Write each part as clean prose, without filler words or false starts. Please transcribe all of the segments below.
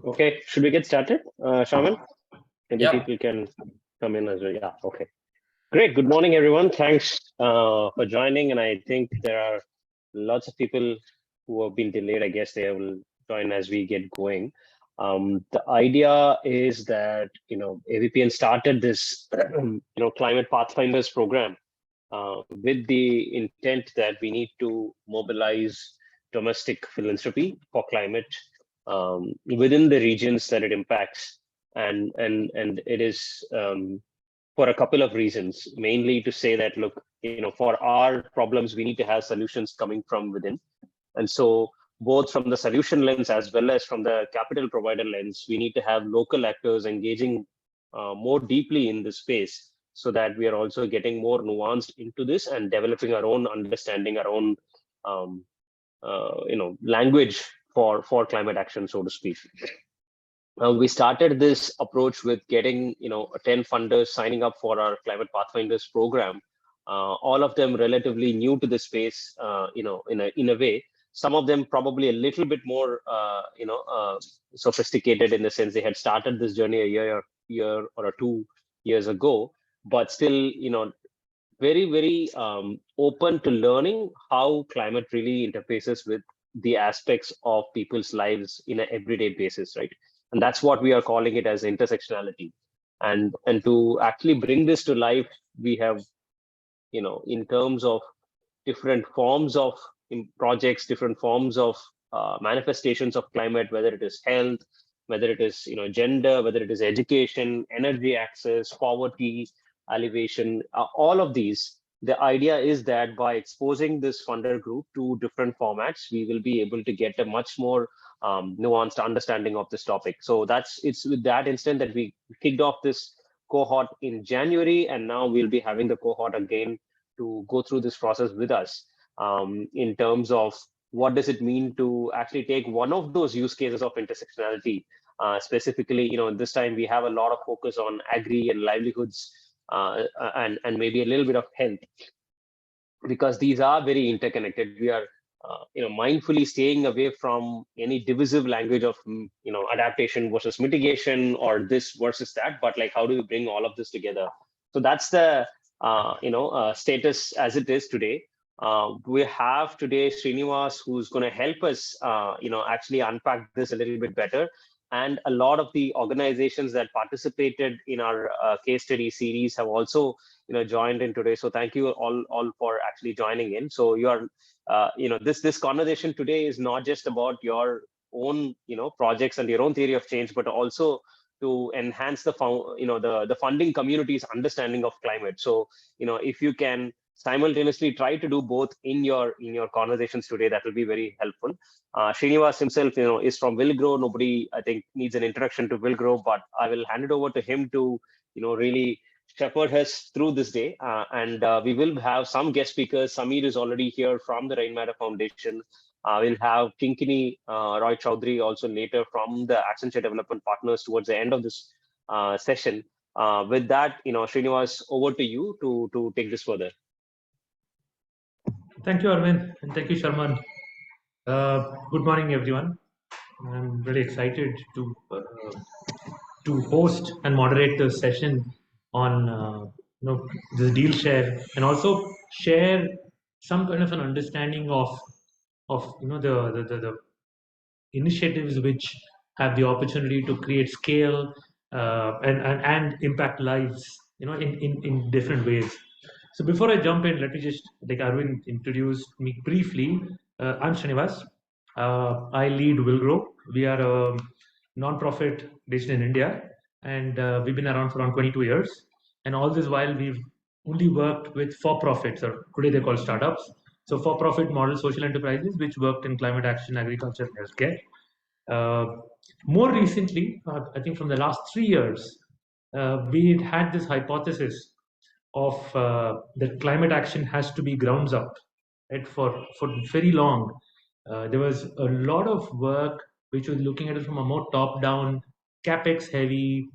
Okay, should we get started, Shaman? Maybe Yeah. people can come in as well. Yeah, okay. Great. Good morning, everyone. Thanks for joining. And I think there are lots of people who have been delayed. I guess they will join as we get going. The idea is that, AVPN started this, Climate Pathfinders program with the intent that we need to mobilize domestic philanthropy for climate within the regions that it impacts, and it is for a couple of reasons. Mainly to say that, look, for our problems, we need to have solutions coming from within, and so both from the solution lens as well as from the capital provider lens, we need to have local actors engaging more deeply in this space, so that we are also getting more nuanced into this and developing our own understanding, our own um, language for climate action, so to speak. We started this approach with getting 10 funders signing up for our Climate Pathfinders program. All of them relatively new to the space, in a way. Some of them probably a little bit more, sophisticated, in the sense they had started this journey a year or 2 years ago, but still, very, very open to learning how climate really interfaces with the aspects of people's lives in an everyday basis, right? And that's what we are calling it as intersectionality. And to actually bring this to life, we have, in terms of different forms of projects, different forms of manifestations of climate, whether it is health, whether it is gender, whether it is education, energy access, poverty alleviation, all of these. The idea is that by exposing this funder group to different formats, we will be able to get a much more nuanced understanding of this topic. So it's with that instant that we kicked off this cohort in January, and now we'll be having the cohort again to go through this process with us, in terms of what does it mean to actually take one of those use cases of intersectionality. Specifically, this time we have a lot of focus on agri and livelihoods, and maybe a little bit of health, because these are very interconnected. We are mindfully staying away from any divisive language of adaptation versus mitigation, or this versus that, but like, how do we bring all of this together? So that's the status as it is today. We have today Srinivas, who's going to help us actually unpack this a little bit better, and a lot of the organizations that participated in our case study series have also joined in today. So thank you all for actually joining in. So you are this conversation today is not just about your own projects and your own theory of change, but also to enhance the funding community's understanding of climate. So if you can simultaneously try to do both in your conversations today, that will be very helpful. Srinivas himself is from Willgrow. Nobody, I think, needs an introduction to Willgrow, but I will hand it over to him to really shepherd us through this day, and we will have some guest speakers. Samir is already here from the Rain Matter Foundation. We'll have Kinkini Roy Chaudhary also later from the Accenture Development Partners towards the end of this session. With that, Srinivas, over to you to take this further. Thank you, Arvind, and thank you, Sharman. Good morning, everyone. I'm really excited to host and moderate the session on this Dealshare, and also share some kind of an understanding of the initiatives which have the opportunity to create scale and impact lives in different ways. So before I jump in, let me just, like Arvind introduced me briefly. I'm Srinivas. I lead Willgrow. We are a non-profit based in India, and we've been around for around 22 years. And all this while, we've only worked with for-profits, or today they're called startups. So for-profit model social enterprises which worked in climate action, agriculture, and healthcare. More recently, I think from the last 3 years, we had this hypothesis of that climate action has to be grounds up, right? For very long, there was a lot of work which was looking at it from a more top-down, capex heavy,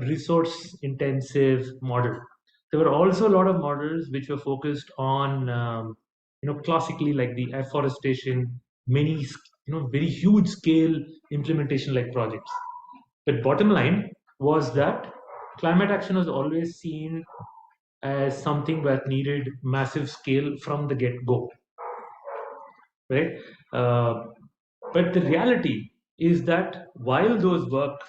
resource intensive model. There were also a lot of models which were focused on classically like the afforestation, many very huge scale implementation like projects. But bottom line was that climate action was always seen as something that needed massive scale from the get-go, right? Uh, but the reality is that while those work,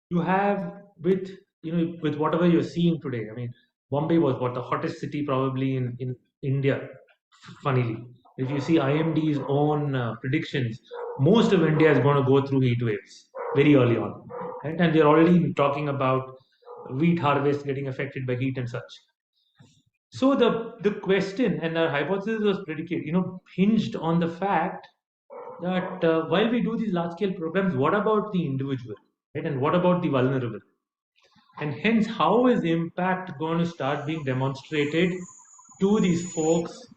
you have with with whatever you're seeing today. I mean, Bombay was what the hottest city probably in India. Funnily, if you see IMD's own predictions, most of India is going to go through heat waves very early on, right? And they're already talking about wheat harvest getting affected by heat and such. So the question and our hypothesis was predicated, hinged on the fact that while we do these large scale programs, what about the individual, right? And what about the vulnerable? And hence, how is impact going to start being demonstrated to these folks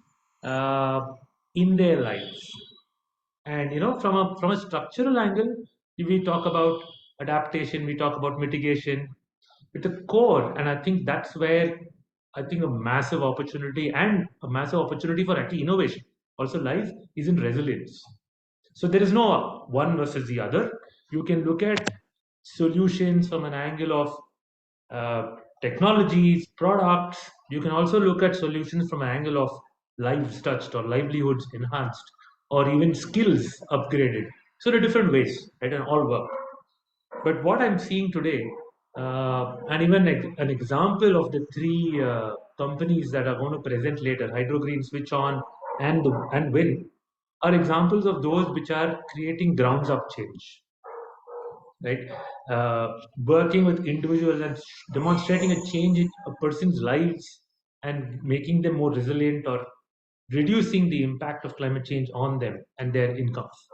uh, in their lives? And from a structural angle, we talk about adaptation, we talk about mitigation, at the core, and I think that's where I think a massive opportunity and a massive opportunity for actually innovation also lies is in resilience. So there is no one versus the other. You can look at solutions from an angle of technologies, products. You can also look at solutions from an angle of lives touched or livelihoods enhanced or even skills upgraded. So there are different ways, right, and all work. But what I'm seeing today, and even an example of the three companies that are going to present later, Hydro Green, Switch On, and Win, are examples of those which are creating grounds up change, right? Working with individuals and demonstrating a change in a person's lives and making them more resilient or reducing the impact of climate change on them and their incomes.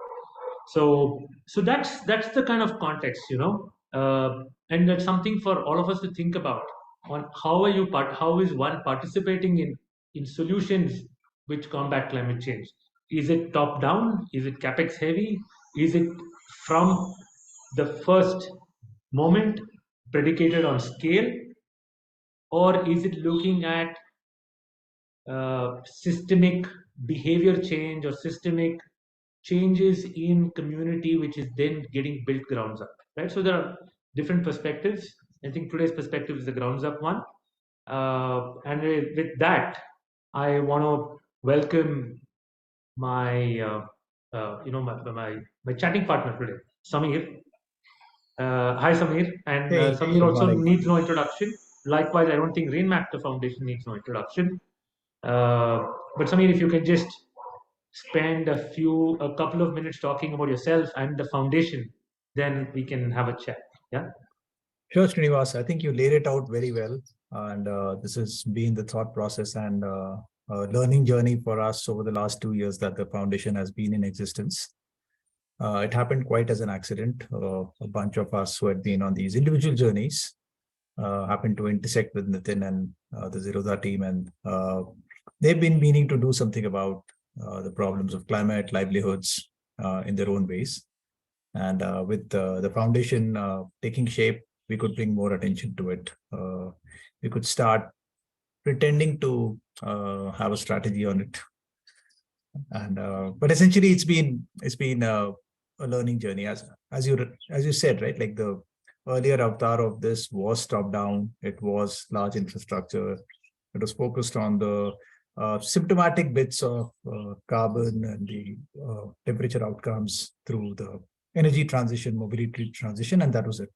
So that's the kind of context, and that's something for all of us to think about on how is one participating in solutions which combat climate change. Is it top down? Is it capex heavy? Is it from the first moment predicated on scale, or is it looking at systemic behavior change or systemic changes in community which is then getting built grounds up, right? So there are different perspectives. I think today's perspective is the grounds up one, and with that I want to welcome my my chatting partner today, Samir. Hi Samir, and Hey, Samir good also morning. needs no introduction. Likewise, I don't think Rainmaker Foundation needs no introduction. But Samir, if you can just spend a couple of minutes talking about yourself and the foundation, then we can have a chat. Yeah. Sure, Srinivas. I think you laid it out very well. And this has been the thought process and learning journey for us over the last 2 years that the foundation has been in existence. It happened quite as an accident. A bunch of us who had been on these individual journeys happened to intersect with Nitin and the Zerodha team. And they've been meaning to do something about the problems of climate, livelihoods in their own ways. And with the foundation taking shape, we could bring more attention to it. We could start pretending to have a strategy on it. And but essentially, it's been a learning journey, as you said, right? Like the earlier avatar of this was top down. It was large infrastructure. It was focused on the symptomatic bits of carbon and the temperature outcomes through the energy transition, mobility transition, and that was it.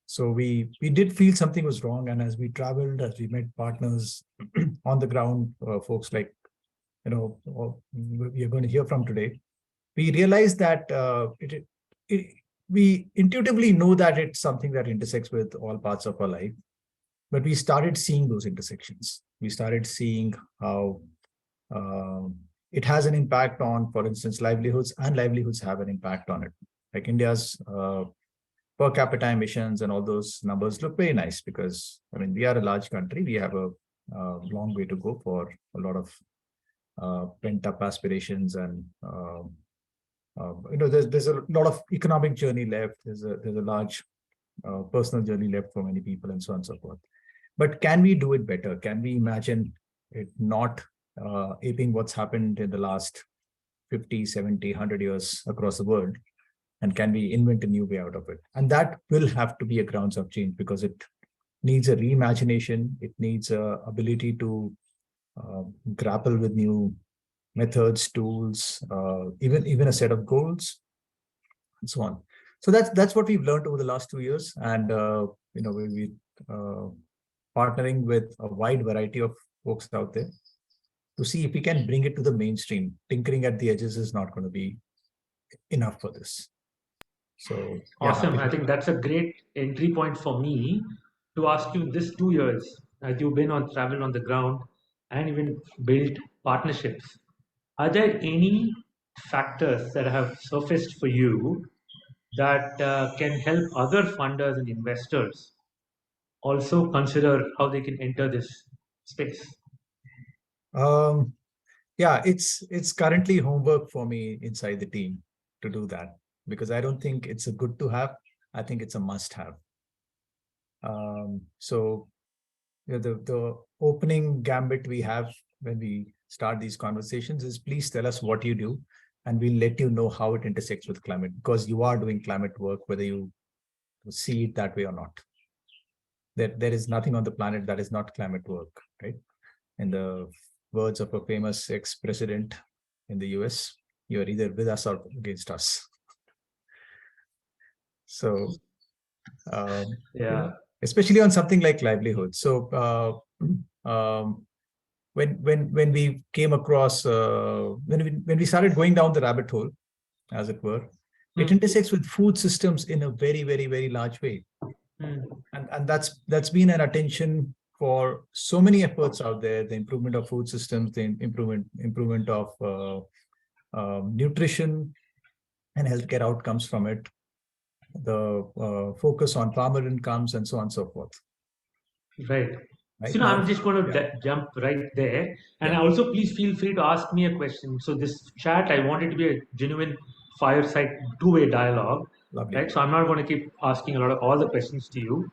So we did feel something was wrong, and as we traveled, as we met partners on the ground, folks like we are going to hear from today, we realized that we intuitively know that it's something that intersects with all parts of our life, but we started seeing those intersections. We started seeing how it has an impact on, for instance, livelihoods, and livelihoods have an impact on it. Like India's per capita emissions and all those numbers look very nice because, I mean, we are a large country. We have a long way to go for a lot of pent up aspirations, and there's a lot of economic journey left. There's a large personal journey left for many people, and so on and so forth. But can we do it better? Can we imagine it not aping what's happened in the last 50, 70, 100 years across the world? And can we invent a new way out of it? And that will have to be a grounds of change, because it needs a reimagination. It needs a ability to grapple with new methods, tools, even a set of goals, and so on. So that's what we've learned over the last 2 years, and we partnering with a wide variety of folks out there to see if we can bring it to the mainstream. Tinkering at the edges is not going to be enough for this. So yeah, Awesome. I think that's a great entry point for me to ask you this 2 years as you've been on travel on the ground and even built partnerships. Are there any factors that have surfaced for you that can help other funders and investors also consider how they can enter this space? Yeah, it's currently homework for me inside the team to do that, because I don't think it's a good to have. I think it's a must have. So the opening gambit we have when we start these conversations is, please tell us what you do, and we'll let you know how it intersects with climate, because you are doing climate work, whether you see it that way or not. There is nothing on the planet that is not climate work, right? In the words of a famous ex-president in the US, you are either with us or against us. So, especially on something like livelihood. So, when we came across, when we started going down the rabbit hole, as it were, it intersects with food systems in a very, very, very large way. And that's been an attention for so many efforts out there: the improvement of food systems, the improvement of nutrition and healthcare outcomes from it, the focus on farmer incomes, and so on and so forth. Right. Right So now, I'm just going to jump right there. And also, please feel free to ask me a question. So this chat, I want it to be a genuine fireside, two-way dialogue. Lovely. Right. So I'm not going to keep asking all the questions to you.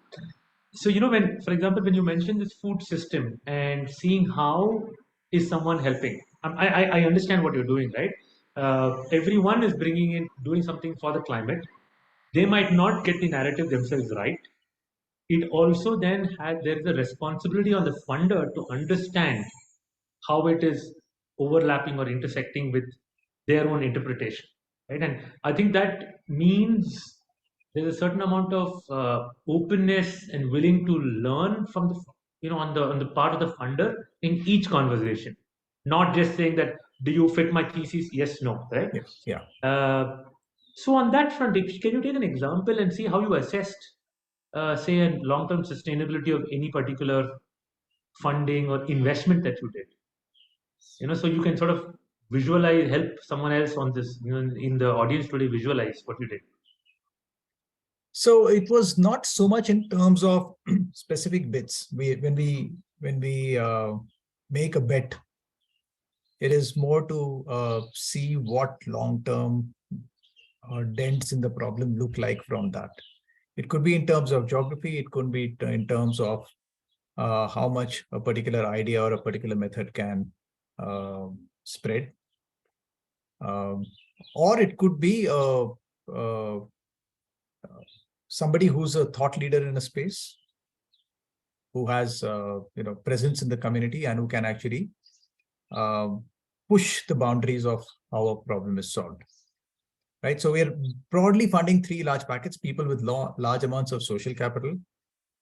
So, when, for example, when you mention this food system and seeing how is someone helping, I understand what you're doing, right? Everyone is bringing in, doing something for the climate. They might not get the narrative themselves right. It also then there is a responsibility on the funder to understand how it is overlapping or intersecting with their own interpretation, right? And I think that means there's a certain amount of openness and willing to learn from the on the part of the funder in each conversation, not just saying that, do you fit my thesis, yes, no, right? Yeah. So on that front, can you take an example and see how you assessed say a long-term sustainability of any particular funding or investment that you did, so you can sort of visualize, help someone else on this, in the audience today, visualize what you did. So it was not so much in terms of specific bits. When we make a bet, it is more to see what long-term dents in the problem look like from that. It could be in terms of geography. It could be in terms of how much a particular idea or a particular method can spread. Or it could be somebody who's a thought leader in a space, who has presence in the community, and who can actually push the boundaries of how a problem is solved. Right. So we're broadly funding 3 large packets: people with large amounts of social capital,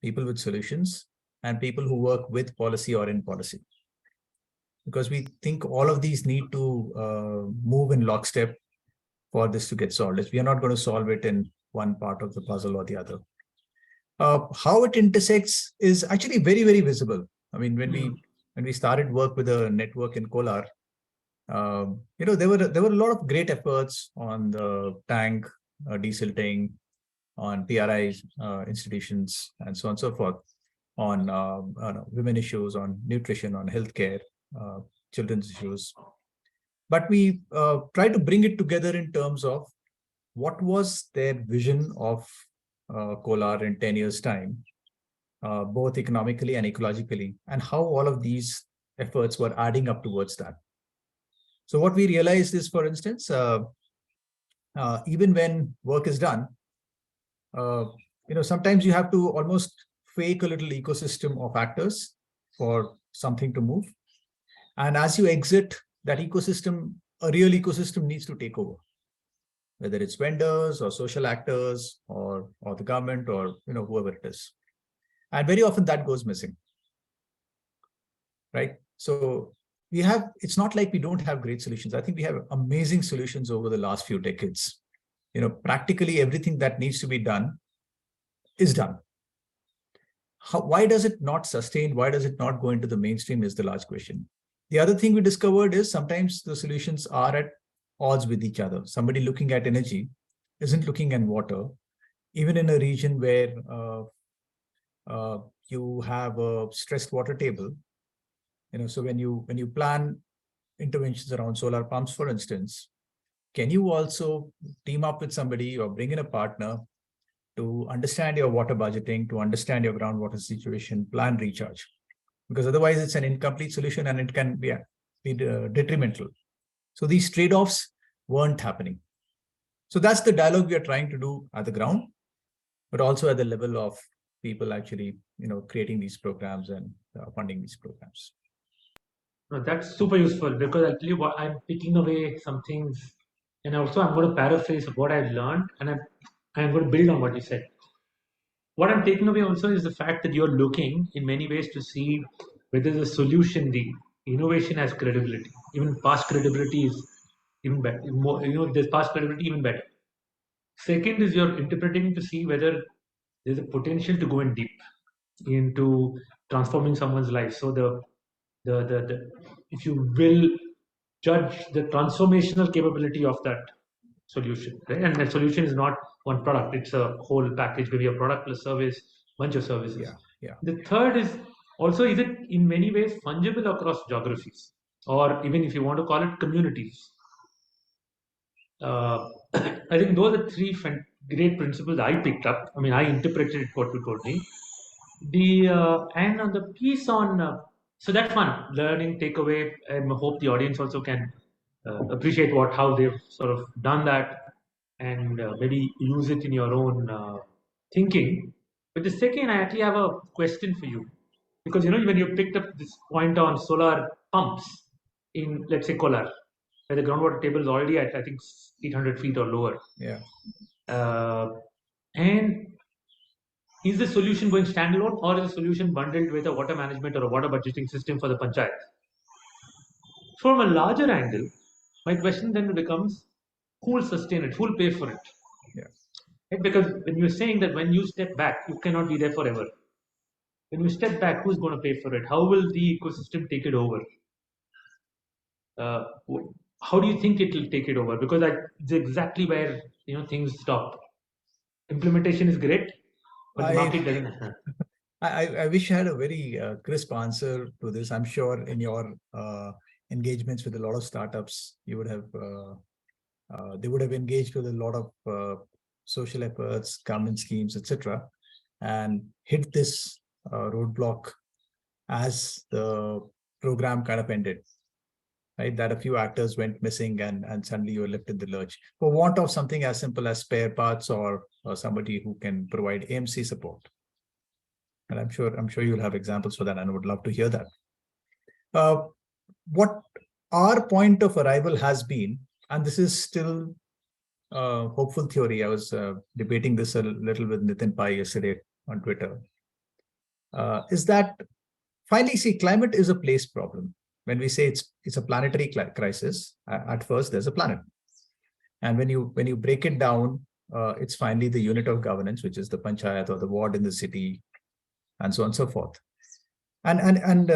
people with solutions, and people who work with policy or in policy. Because we think all of these need to move in lockstep for this to get solved. We are not going to solve it in one part of the puzzle or the other. How it intersects is actually very, very visible. I mean, when we started work with a network in Kolar, there were a lot of great efforts on the tank, desilting, on PRI institutions, and so on and so forth, on women issues, on nutrition, on healthcare, children's issues. But we try to bring it together in terms of what was their vision of Kolar in 10 years' time, both economically and ecologically, and how all of these efforts were adding up towards that. So what we realized is, for instance, even when work is done, sometimes you have to almost fake a little ecosystem of actors for something to move. And as you exit that ecosystem, a real ecosystem needs to take over, whether it's vendors or social actors or the government or whoever it is. And very often that goes missing, right? So it's not like we don't have great solutions. I think we have amazing solutions over the last few decades. Practically everything that needs to be done is done. Why does it not sustain? Why does it not go into the mainstream is the large question. The other thing we discovered is sometimes the solutions are at odds with each other. Somebody looking at energy isn't looking at water, even in a region where you have a stressed water table. So when you plan interventions around solar pumps, for instance, can you also team up with somebody or bring in a partner to understand your water budgeting, to understand your groundwater situation, plan recharge? Because otherwise it's an incomplete solution and it can be detrimental. So these trade-offs weren't happening. So that's the dialogue we are trying to do at the ground, but also at the level of people actually, creating these programs and funding these programs. No, that's super useful, because actually what I'm picking away some things, and also I'm going to paraphrase what I've learned, and I'm going to build on what you said. What I'm taking away also is the fact that you're looking in many ways to see whether the solution, the innovation has credibility. Even past credibility is even better. There's past credibility even better. Second is you're interpreting to see whether there's a potential to go in deep into transforming someone's life. So the if you will judge the transformational capability of that solution, right? And that solution is not one product; it's a whole package, maybe a product plus service, bunch of services. Yeah. The third is also, is it in many ways fungible across geographies, or even if you want to call it communities? I think those are three great principles I picked up. I mean, I interpreted what you told me. And on the piece on so that's fun learning takeaway. I hope the audience also can appreciate how they've sort of done that, and maybe use it in your own thinking. But the second, I actually have a question for you, because when you picked up this point on solar pumps in, let's say, Kolar, where the groundwater table is already at, I think, 800 feet or lower. Yeah. And is the solution going standalone, or is the solution bundled with a water management or a water budgeting system for the panchayat? From a larger angle, my question then becomes, who will sustain it? Who will pay for it? Yeah. Right? Because when you're saying that when you step back, you cannot be there forever. When you step back, who's going to pay for it? How will the ecosystem take it over? How do you think it will take it over? Because it's exactly where things stop. Implementation is great, but the market doesn't. I wish I had a very crisp answer to this. I'm sure in your engagements with a lot of startups, you would have they would have engaged with a lot of social efforts, government schemes, etc., and hit this roadblock as the program kind of ended. Right, that a few actors went missing and suddenly you were left in the lurch for want of something as simple as spare parts or somebody who can provide AMC support. And I'm sure you'll have examples for that, and I would love to hear that. What our point of arrival has been, and this is still hopeful theory. I was debating this a little with Nitin Pai yesterday on Twitter, is that finally, see, climate is a place problem. When we say it's a planetary crisis, at first there's a planet, and when you break it down, it's finally the unit of governance, which is the panchayat or the ward in the city, and so on and so forth. And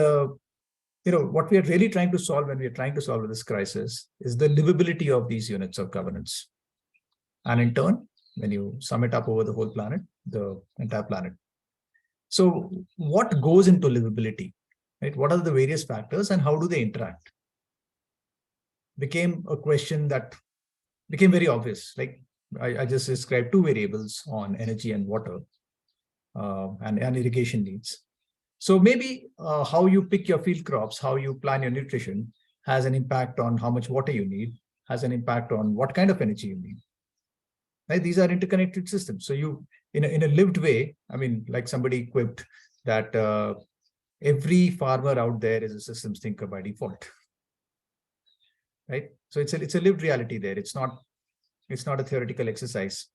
what we are really trying to solve when we are trying to solve this crisis is the livability of these units of governance, and in turn, when you sum it up over the whole planet, the entire planet. So what goes into livability? Right? What are the various factors and how do they interact? Became a question that became very obvious. Like I just described two variables on energy and water and irrigation needs. So maybe how you pick your field crops, how you plan your nutrition has an impact on how much water you need, has an impact on what kind of energy you need. Right? These are interconnected systems. So you, in a lived way, I mean, like somebody quipped that every farmer out there is a systems thinker by default. Right? So it's a lived reality there. It's not a theoretical exercise.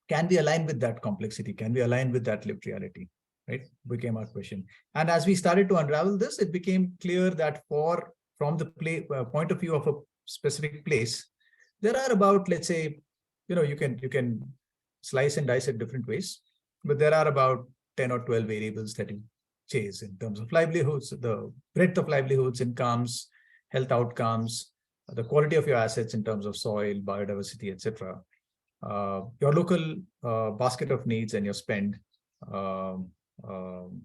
Can we align with that complexity? Can we align with that lived reality? Right? Became our question. And as we started to unravel this, it became clear that from the point of view of a specific place, there are about, let's say, you can slice and dice it different ways, but there are about 10 or 12 variables that you chase in terms of livelihoods, the breadth of livelihoods, incomes, health outcomes, the quality of your assets in terms of soil, biodiversity, etc. Your local basket of needs and your spend,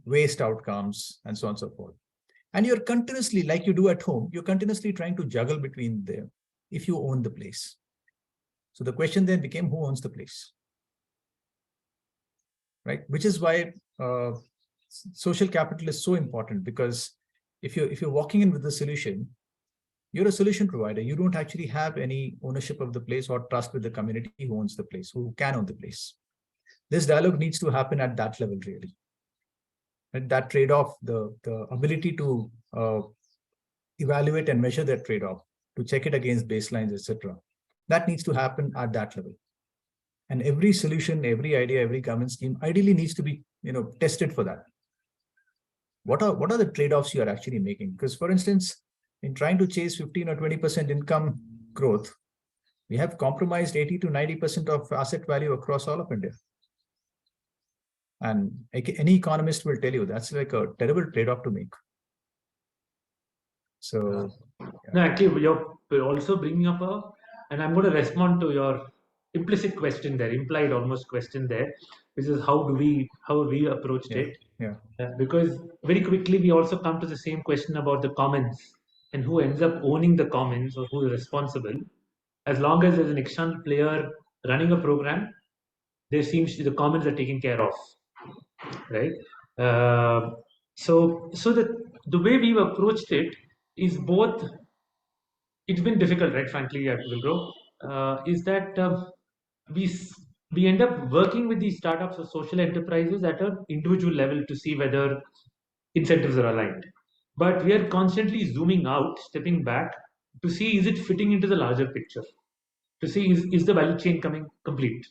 waste outcomes, and so on and so forth. And you're continuously, like you do at home, you're continuously trying to juggle between them if you own the place. So the question then became, who owns the place? Right? Which is why social capital is so important, because if you're walking in with the solution, you're a solution provider. You don't actually have any ownership of the place or trust with the community who owns the place, who can own the place. This dialogue needs to happen at that level, really. And that trade-off, the ability to evaluate and measure that trade-off, to check it against baselines, etc., that needs to happen at that level. And every solution, every idea, every government scheme ideally needs to be, tested for that. What are the trade-offs you are actually making? Because, for instance, in trying to chase 15 or 20% income growth, we have compromised 80 to 90% of asset value across all of India. And any economist will tell you that's like a terrible trade-off to make. So, no, actually, you're also bringing up and I'm going to respond to your implicit question there, implied almost question there, which is how we approached it. Yeah. Because very quickly we also come to the same question about the commons and who ends up owning the commons or who is responsible. As long as there's an external player running a program, there seems to be the commons are taken care of, right? So the way we've approached it is both. It's been difficult, right? Frankly, Wilbro, is that we end up working with these startups or social enterprises at an individual level to see whether incentives are aligned. But we are constantly zooming out, stepping back to see is it fitting into the larger picture, to see is the value chain coming complete.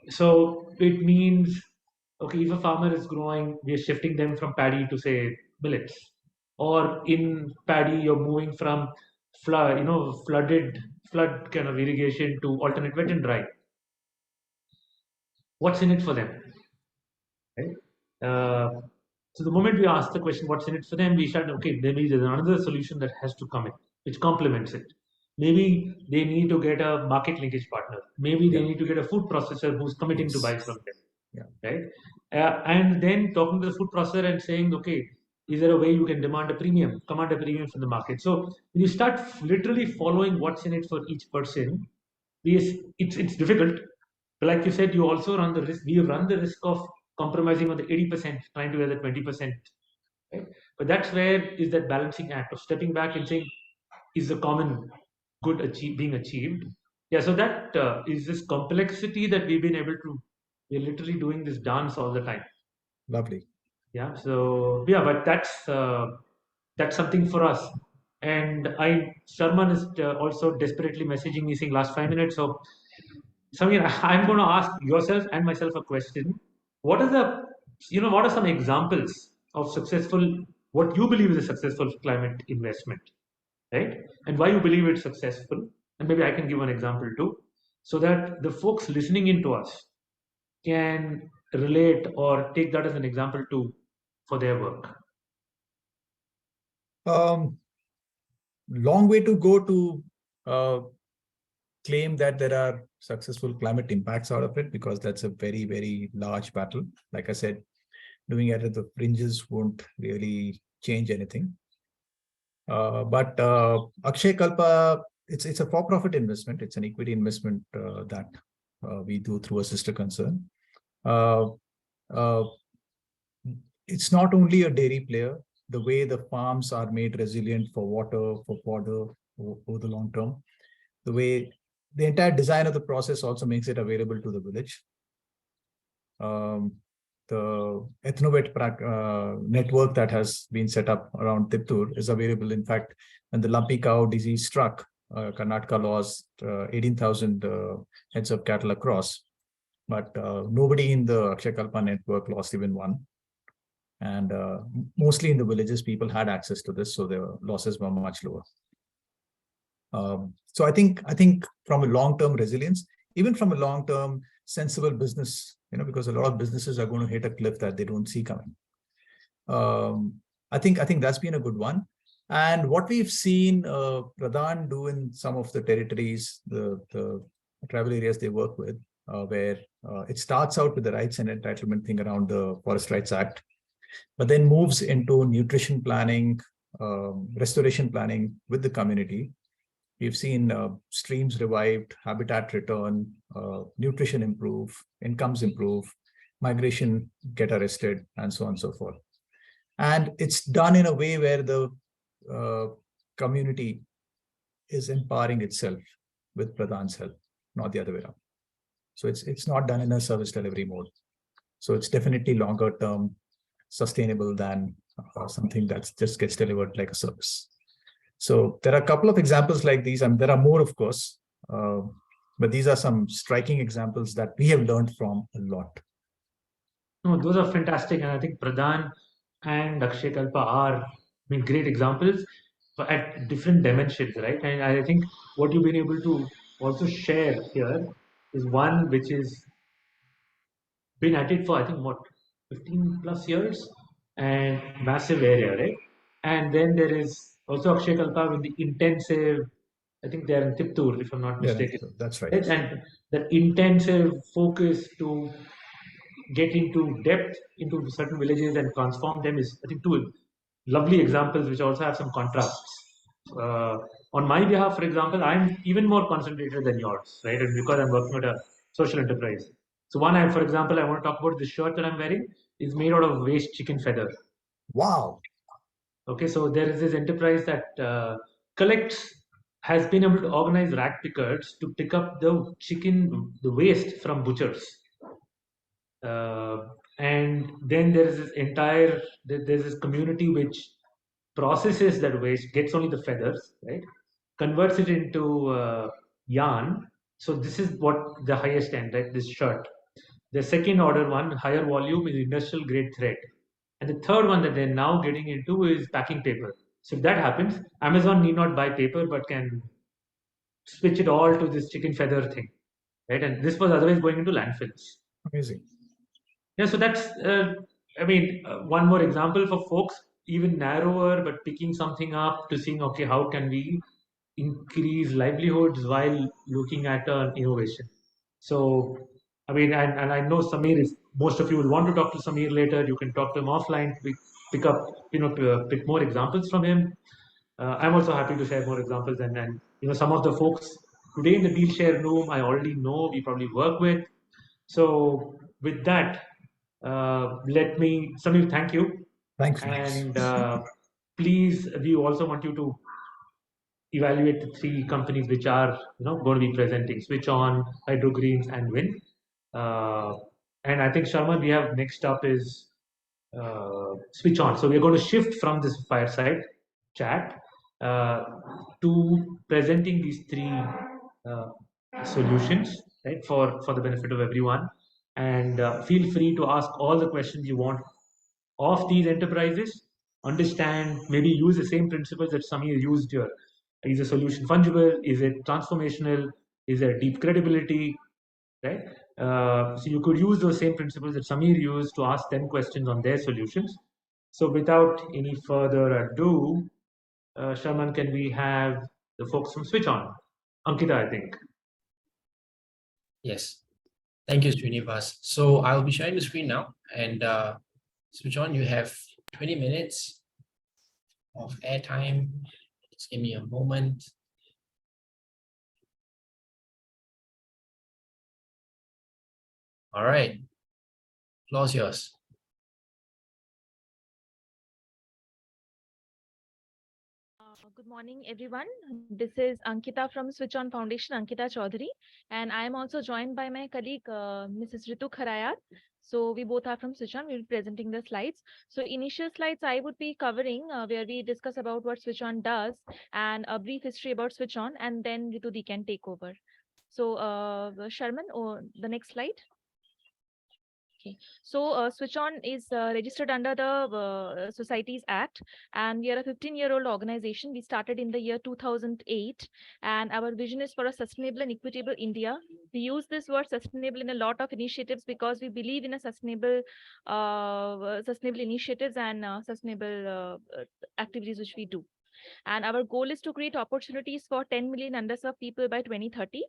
So it means, okay, if a farmer is growing, we are shifting them from paddy to say millets, or in paddy you're moving from flood kind of irrigation to alternate wet and dry. What's in it for them, right? So the moment we ask the question, what's in it for them, we start, okay, maybe there's another solution that has to come in, which complements it. Maybe they need to get a market linkage partner. Maybe they need to get a food processor who's committing to buy from them, right? And then talking to the food processor and saying, okay, is there a way you can command a premium from the market? So when you start literally following what's in it for each person, it's difficult. But like you said, you also run the risk. We have run the risk of compromising on the 80%, trying to get the 20%. Right? But that's where is that balancing act of stepping back and saying, is the common good being achieved? Yeah, so that is this complexity that we've been able to. We're literally doing this dance all the time. Lovely. Yeah. So yeah, but that's something for us. And Sharman is also desperately messaging me saying last 5 minutes. So Samir, I'm going to ask yourself and myself a question. What are some examples of successful, what you believe is a successful climate investment, right? And why you believe it's successful? And maybe I can give an example too, so that the folks listening in to us can relate or take that as an example too for their work. Long way to go to claim that there are successful climate impacts out of it, because that's a very, very large battle. Like I said, doing it at the fringes won't really change anything. But Akshay Kalpa, it's a for-profit investment. It's an equity investment that we do through a sister concern. It's not only a dairy player. the way the farms are made resilient for water, for fodder over the long term, the way the entire design of the process also makes it available to the village. The ethnovet network that has been set up around Tiptur is available. In fact, when the lumpy cow disease struck, Karnataka lost 18,000 heads of cattle across, but nobody in the Akshakalpa network lost even one. And mostly in the villages, people had access to this, so their losses were much lower. So I think from a long-term resilience, even from a long-term sensible business, because a lot of businesses are going to hit a cliff that they don't see coming. I think that's been a good one. And what we've seen Pradhan do in some of the territories, the tribal areas they work with, where it starts out with the rights and entitlement thing around the Forest Rights Act, but then moves into nutrition planning, restoration planning with the community. We've seen streams revived, habitat return, nutrition improve, incomes improve, migration get arrested, and so on and so forth. And it's done in a way where the community is empowering itself with Pradhan's help, not the other way around. So it's not done in a service delivery mode. So it's definitely longer term sustainable than something that just gets delivered like a service. So there are a couple of examples like these, and there are more, of course, but these are some striking examples that we have learned from a lot. No, those are fantastic, and I think Pradhan and Akshakalpa are great examples at different dimensions, right? And I think what you've been able to also share here is one which is been at it for I think what 15 plus years and massive area, right? And then there is also Akshay Kalpa with the intensive, I think they're in Tiptur if I'm not mistaken. Yeah, that's right. And the intensive focus to get into depth into certain villages and transform them is I think two lovely examples which also have some contrasts. On my behalf, for example, I'm even more concentrated than yours, right? And because I'm working at a social enterprise. So one, for example, I want to talk about this shirt that I'm wearing is made out of waste chicken feather. Wow. Okay, so there is this enterprise that has been able to organize rat pickers to pick up the waste from butchers. And then there is there's this community which processes that waste, gets only the feathers, right? Converts it into yarn. So this is what the highest end, right? This shirt. The second order one, higher volume, is industrial grade thread. And the third one that they're now getting into is packing paper. So if that happens, Amazon need not buy paper but can switch it all to this chicken feather thing, right? And this was otherwise going into landfills. Amazing. Yeah, so that's, one more example for folks, even narrower, but picking something up to seeing, okay, how can we increase livelihoods while looking at an innovation? So, and I know Samir is, most of you will want to talk to Samir later. You can talk to him offline, pick up, pick more examples from him. I'm also happy to share more examples. And some of the folks today in the Dealshare room, I already know, we probably work with. So with that, Samir, thank you. Thanks. And please, we also want you to evaluate the three companies which are going to be presenting: Switch On, Hydro Greens, and Win. And I think Sharma, we have next up is Switch On. So we're going to shift from this fireside chat to presenting these three solutions, right, for the benefit of everyone. And feel free to ask all the questions you want of these enterprises. Understand, maybe use the same principles that Samir used here. Is a solution fungible? Is it transformational? Is there deep credibility? Right? So you could use those same principles that Samir used to ask them questions on their solutions. So without any further ado, Sharman, can we have the folks from Switch On? Ankita, I think. Yes. Thank you, Srinivas. So I'll be sharing the screen now. And Switch On, you have 20 minutes of airtime. Just give me a moment. All right. Floor's yours. Morning, everyone. This is Ankita from Switch On Foundation, Ankita Chaudhary, and I am also joined by my colleague, Mrs. Ritu Kharayar. So we both are from Switch On. We will be presenting the slides. So initial slides I would be covering where we discuss about what Switch On does and a brief history about Switch On, and then Ritu can take over. So Sharman, the next slide. Okay. So Switch On is registered under the Societies Act, and we are a 15-year-old organization. We started in the year 2008, and our vision is for a sustainable and equitable India. We use this word sustainable in a lot of initiatives because we believe in a sustainable initiatives and sustainable activities which we do. And our goal is to create opportunities for 10 million underserved people by 2030.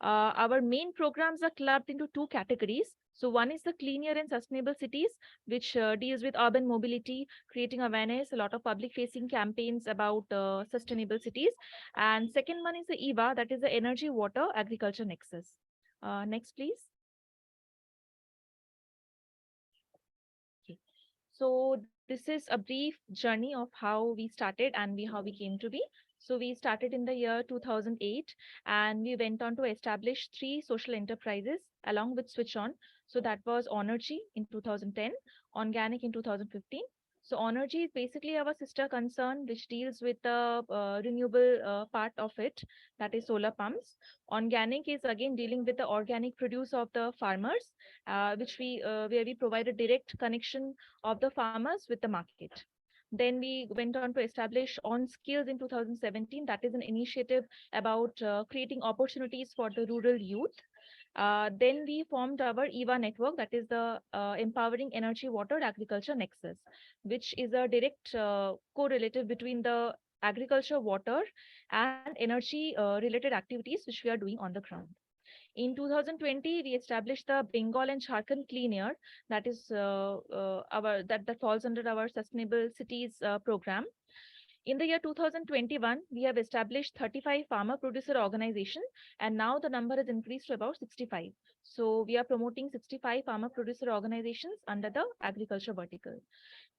Our main programs are clubbed into two categories. So one is the cleaner and sustainable cities, which deals with urban mobility, creating awareness, a lot of public facing campaigns about sustainable cities. And second one is the EVA, that is the energy, water, agriculture nexus. Next, please. Okay. So this is a brief journey of how we started and how we came to be. So we started in the year 2008, and we went on to establish 3 social enterprises along with Switch On. So that was Honorgy in 2010, Organic in 2015. So Honorgy is basically our sister concern, which deals with the renewable part of it, that is solar pumps. Organic is again dealing with the organic produce of the farmers, which we where we provide a direct connection of the farmers with the market. Then we went on to establish On Skills in 2017. That is an initiative about creating opportunities for the rural youth. Then we formed our EVA network, that is the Empowering Energy, Water, Agriculture Nexus, which is a direct correlative between the agriculture, water, and energy related activities which we are doing on the ground. In 2020, we established the Bengal and Jharkhand Clean Air, that is that falls under our Sustainable Cities program. In the year 2021, we have established 35 farmer producer organizations, and now the number has increased to about 65. So we are promoting 65 farmer producer organizations under the agriculture vertical.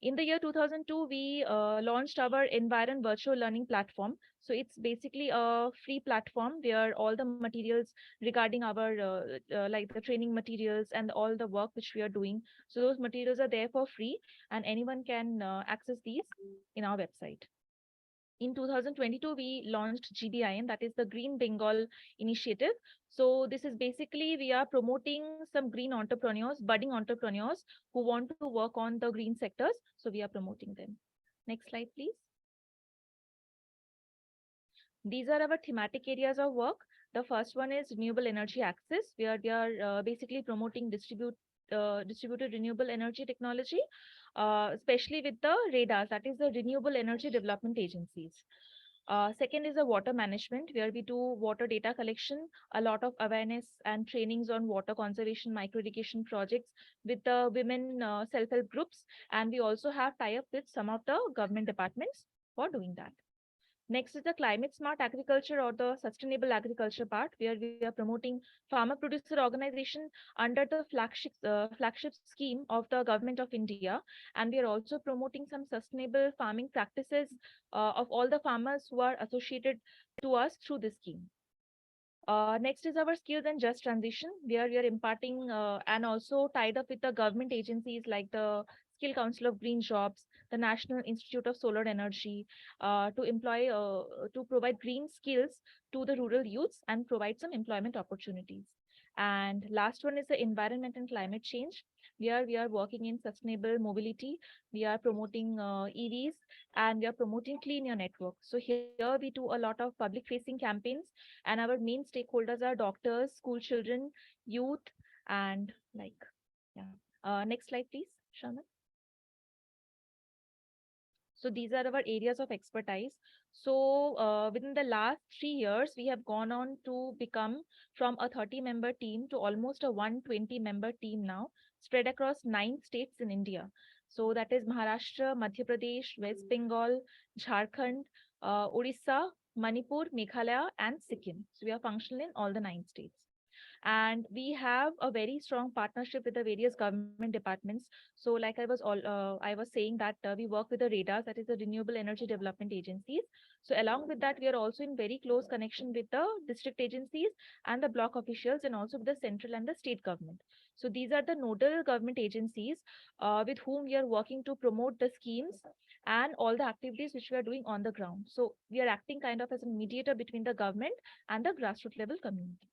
In the year 2002, we launched our Environ virtual learning platform. So it's basically a free platform where all the materials regarding our like the training materials and all the work which we are doing, so those materials are there for free, and anyone can access these in our website. In 2022, we launched GBIN, that is the Green Bengal Initiative. So this is basically, we are promoting some green entrepreneurs, budding entrepreneurs who want to work on the green sectors. So we are promoting them. Next slide, please. These are our thematic areas of work. The first one is renewable energy access, where we are basically promoting distributed renewable energy technology, especially with the radars, that is the Renewable Energy Development Agencies. Second is the water management, where we do water data collection, a lot of awareness and trainings on water conservation, micro irrigation projects with the women self-help groups. And we also have tie-up with some of the government departments for doing that. Next is the climate smart agriculture or the sustainable agriculture part, where we are promoting farmer producer organization under the flagship scheme of the government of India. And we are also promoting some sustainable farming practices of all the farmers who are associated to us through this scheme. Next is our skills and just transition, where we are imparting and also tied up with the government agencies like the Skill Council of Green Jobs, the National Institute of Solar Energy, to provide green skills to the rural youths and provide some employment opportunities. And last one is the environment and climate change, where we are working in sustainable mobility. We are promoting EVs, and we are promoting clean air network. So here we do a lot of public facing campaigns, and our main stakeholders are doctors, school children, youth, and like, yeah. Next slide, please, Sharman. So these are our areas of expertise. So within the last 3 years, we have gone on to become from a 30-member team to almost a 120-member team now, spread across 9 states in India. So that is Maharashtra, Madhya Pradesh, West Bengal, Jharkhand, Odisha, Manipur, Meghalaya, and Sikkim. So we are functional in all the 9 states. And we have a very strong partnership with the various government departments. So like I was saying that we work with the radars, that is the renewable energy development agencies. So along with that, we are also in very close connection with the district agencies and the block officials, and also with the central and the state government. So these are the nodal government agencies with whom we are working to promote the schemes and all the activities which we are doing on the ground. So we are acting kind of as a mediator between the government and the grassroots level community.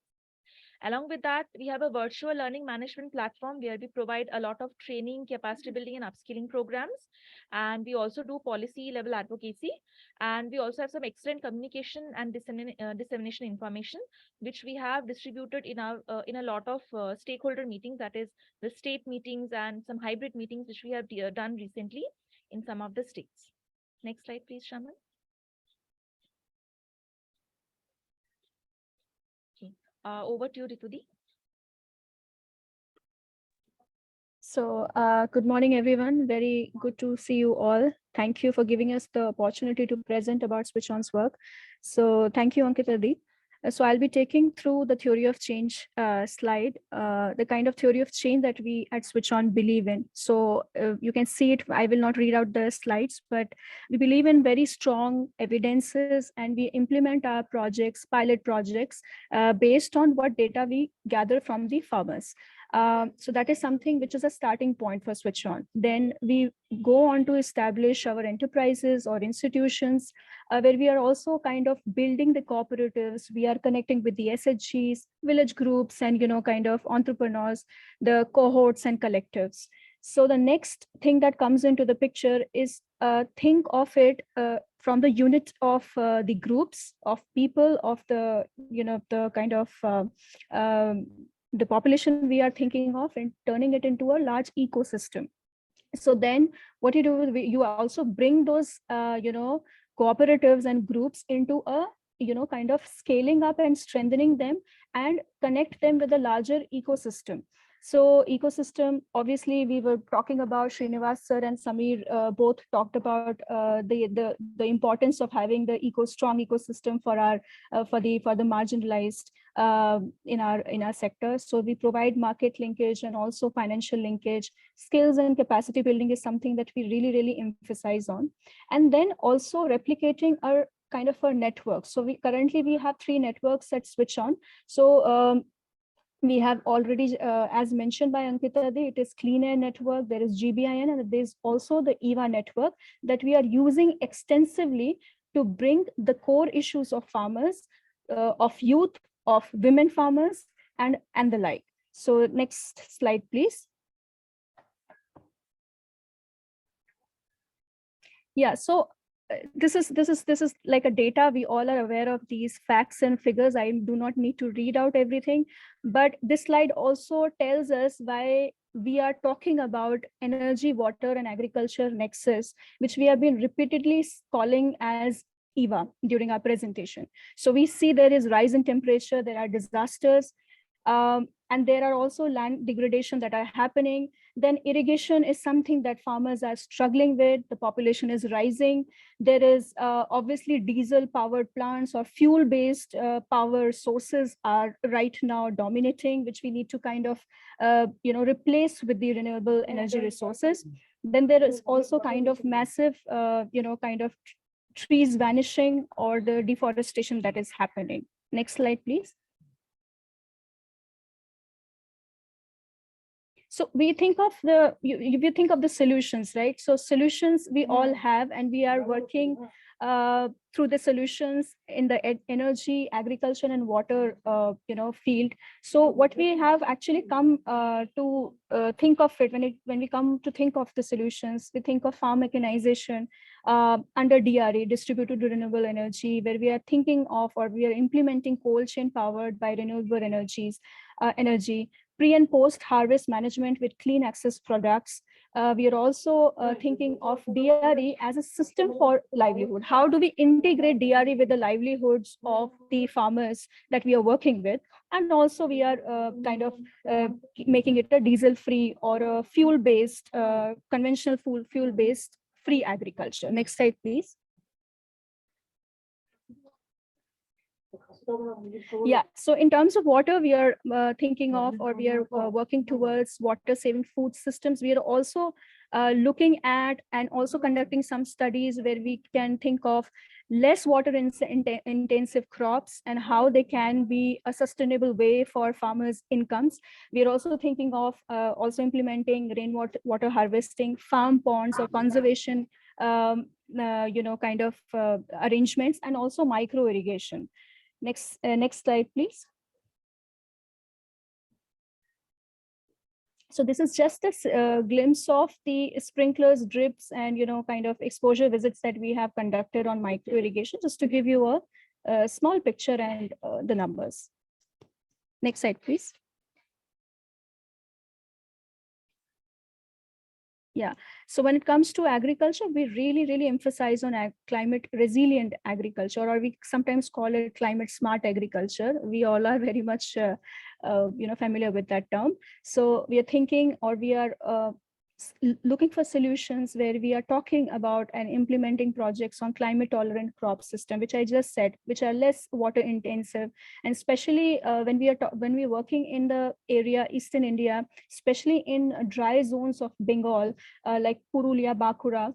Along with that, we have a virtual learning management platform where we provide a lot of training, capacity building, and upskilling programs. And we also do policy level advocacy. And we also have some excellent communication and dissemination information, which we have distributed in a lot of stakeholder meetings, that is the state meetings and some hybrid meetings, which we have done recently in some of the states. Next slide, please, Shaman. Over to you, Ritudi. So good morning, everyone. Very good to see you all. Thank you for giving us the opportunity to present about Switch On's work. So thank you, Ankita Di. So I'll be taking through the theory of change slide, the kind of theory of change that we at Switch On believe in. So you can see it. I will not read out the slides, but we believe in very strong evidences, and we implement our projects, pilot projects, based on what data we gather from the farmers. So that is something which is a starting point for Switch On. Then we go on to establish our enterprises or institutions, where we are also kind of building the cooperatives. We are connecting with the SHGs, village groups, and kind of entrepreneurs, the cohorts and collectives. So the next thing that comes into the picture is think of it from the unit of the groups of people, of the the kind of the population we are thinking of, and turning it into a large ecosystem. So then what you do is you also bring those cooperatives and groups into a kind of scaling up and strengthening them, and connect them with a larger ecosystem. So ecosystem, obviously we were talking about, Srinivas sir and Samir both talked about the importance of having the strong ecosystem for our for the marginalized in our sector. So we provide market linkage and also financial linkage. Skills and capacity building is something that we really emphasize on. And then also replicating our kind of a network. So we currently have 3 networks at Switch On. So we have already, as mentioned by Ankita Di, it is Clean Air Network, there is GBIN, and there's also the EVA network that we are using extensively to bring the core issues of farmers, of youth, of women farmers, and the like. So next slide, please. Yeah, so this is like a data. We all are aware of these facts and figures. I do not need to read out everything, but this slide also tells us why we are talking about energy, water, and agriculture nexus, which we have been repeatedly calling as EVA during our presentation. So we see there is rise in temperature, there are disasters, and there are also land degradation that are happening. Then irrigation is something that farmers are struggling with. The population is rising. There is obviously diesel powered plants or fuel based power sources are right now dominating, which we need to kind of replace with the renewable energy resources. Then there is also kind of massive kind of trees vanishing or the deforestation that is happening. Next slide, please. So we think of you think of the solutions, right? So solutions we all have, and we are working through the solutions in the energy, agriculture, and water field. So what we have actually come to think of it, when we come to think of the solutions, we think of farm mechanization under DRE, distributed renewable energy, where we are thinking of, or we are implementing cold chain powered by renewable energy, pre and post harvest management with clean access products. We are also thinking of DRE as a system for livelihood. How do we integrate DRE with the livelihoods of the farmers that we are working with? And also we are kind of making it a diesel free or a fuel based, conventional fuel based free agriculture. Next slide, please. Yeah, so in terms of water, we are thinking of, or we are working towards water saving food systems. We are also looking at and also conducting some studies where we can think of less water intensive crops and how they can be a sustainable way for farmers' incomes. We are also thinking of also implementing rainwater water harvesting, farm ponds or conservation kind of arrangements, and also micro irrigation. Next slide, please. So this is just a glimpse of the sprinklers, drips, and kind of exposure visits that we have conducted on micro irrigation, just to give you a small picture and the numbers. Next slide, please. Yeah, so when it comes to agriculture, we really emphasize on climate resilient agriculture, or we sometimes call it climate smart agriculture. We all are very much familiar with that term. So we are thinking, or we are looking for solutions where we are talking about and implementing projects on climate tolerant crop system, which I just said, which are less water intensive, and especially when we are working in the area Eastern India, especially in dry zones of Bengal, like Purulia, Bankura,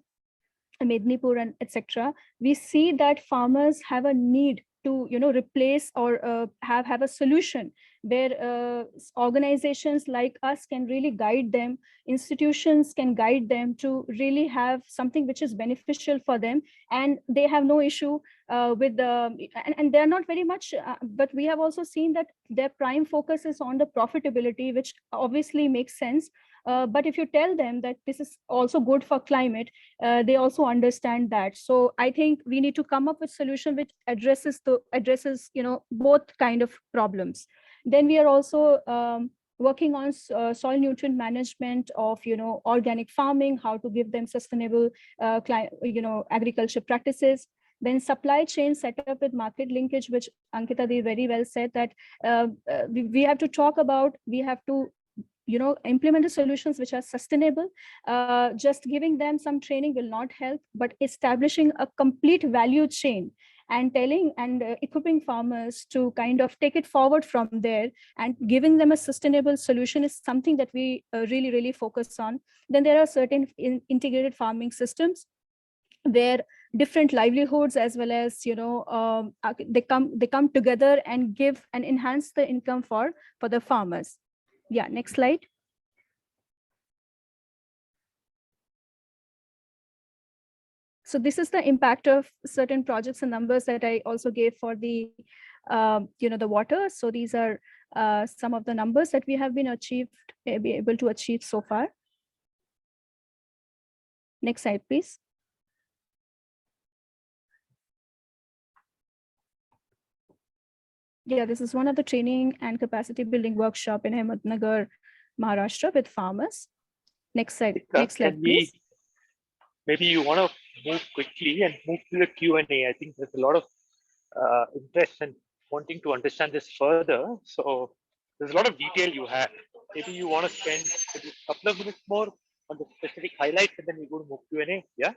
Mednipur, and etc. We see that farmers have a need to replace or have a solution where organizations like us can really guide them, institutions can guide them to really have something which is beneficial for them, and they have no issue with the and they're not very much but we have also seen that their prime focus is on the profitability, which obviously makes sense. But if you tell them that this is also good for climate, they also understand that. So I think we need to come up with solution which addresses both kind of problems. Then we are also working on soil nutrient management of organic farming, how to give them sustainable agriculture practices. Then supply chain setup with market linkage, which Ankita Di very well said that we have to talk about. We have to implement the solutions which are sustainable. Just giving them some training will not help, but establishing a complete value chain and telling and equipping farmers to kind of take it forward from there and giving them a sustainable solution is something that we really focus on. Then there are certain integrated farming systems where different livelihoods as well as they come together and give and enhance the income for the farmers. Yeah, next slide. So this is the impact of certain projects and numbers that I also gave for the the water. So these are some of the numbers that we have been able to achieve so far. Next slide, please. Yeah, this is one of the training and capacity building workshop in Ahmednagar, Maharashtra with farmers. Next slide. Next slide, please. Maybe you want to move quickly and move to the Q&A. I think there's a lot of interest and wanting to understand this further. So there's a lot of detail you have. Maybe you want to spend a couple of minutes more on the specific highlights, and then we go to move Q&A. Yeah.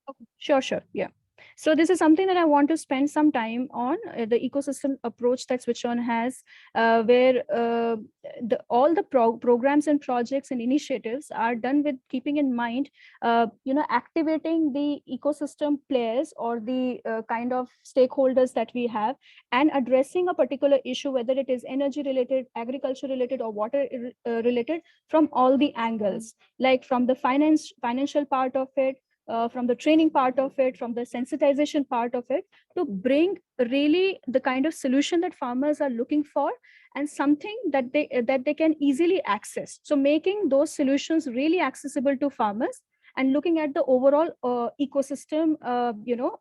Okay. Sure. Yeah. So this is something that I want to spend some time on, the ecosystem approach that SwitchOn has, where all the programs and projects and initiatives are done with keeping in mind, activating the ecosystem players or the kind of stakeholders that we have, and addressing a particular issue, whether it is energy related, agriculture related, or water related, from all the angles, like from the financial part of it, from the training part of it, from the sensitization part of it, to bring really the kind of solution that farmers are looking for, and something that they can easily access. So making those solutions really accessible to farmers and looking at the overall ecosystem,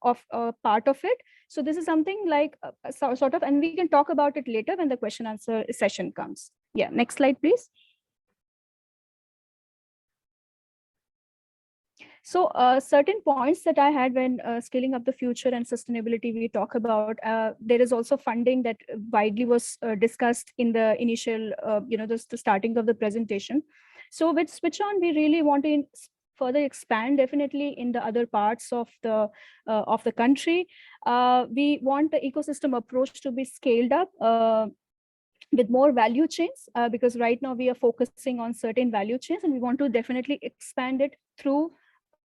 of part of it. So this is something like sort of, and we can talk about it later when the question answer session comes. Yeah, next slide, please. So certain points that I had when scaling up the future and sustainability we talk about, there is also funding that widely was discussed in the initial, the starting of the presentation. So with SwitchOn, we really want to further expand definitely in the other parts of the country. We want the ecosystem approach to be scaled up with more value chains, because right now we are focusing on certain value chains, and we want to definitely expand it through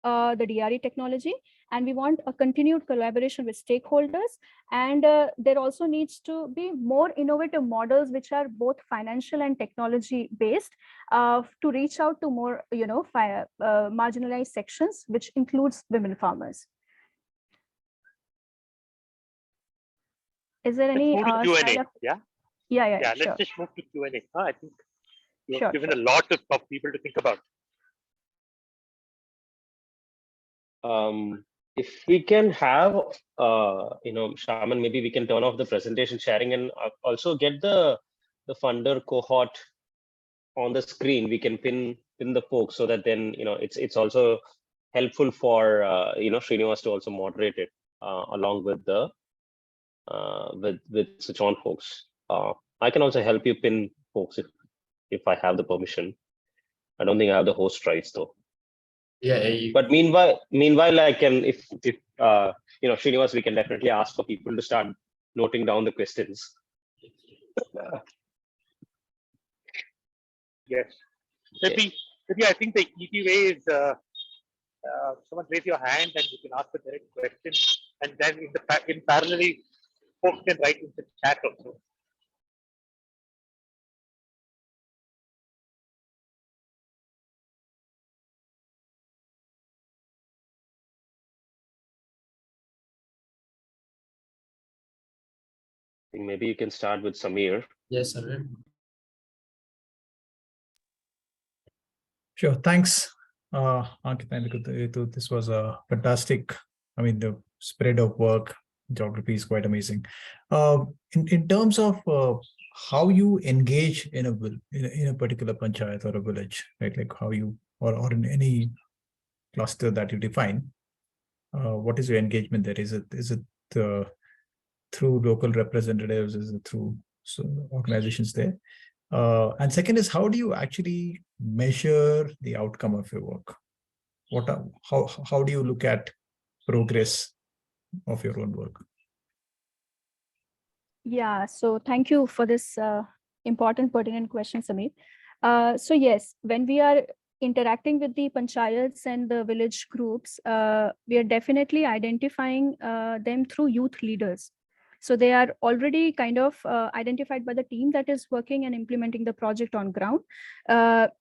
the DRE technology. And we want a continued collaboration with stakeholders. And there also needs to be more innovative models, which are both financial and technology based, to reach out to more, marginalized sections, which includes women farmers. Is there Let's any move to Q&A. Yeah. Yeah, Let's sure. just move to Q&A. I think you've Sure, given sure. a lot of people to think about. If we can have, Shaman, maybe we can turn off the presentation sharing and also get the funder cohort on the screen. We can pin the folks so that then it's also helpful for Srinivas to also moderate it along with the with Switch On folks. I can also help you pin folks if I have the permission. I don't think I have the host rights though. Yeah. But meanwhile, I can, if Srinivas, we can definitely ask for people to start noting down the questions. Yes. Maybe I think the easy way is someone raise your hand and you can ask a direct question, and then in parallel, folks can write in the chat also. I think maybe you can start with Samir. Yes, Samir. Sure. Thanks, Ankit and Ritu. This was a fantastic. I mean, the spread of work, geography is quite amazing. In terms of how you engage in a particular panchayat or a village, right? Like how you or in any cluster that you define, what is your engagement there? Is it through local representatives? Is it through organizations there? And second is, how do you actually measure the outcome of your work? How do you look at progress of your own work? Yeah, so thank you for this important, pertinent question, Samir. So yes, when we are interacting with the panchayats and the village groups, we are definitely identifying them through youth leaders. So they are already kind of identified by the team that is working and implementing the project on ground.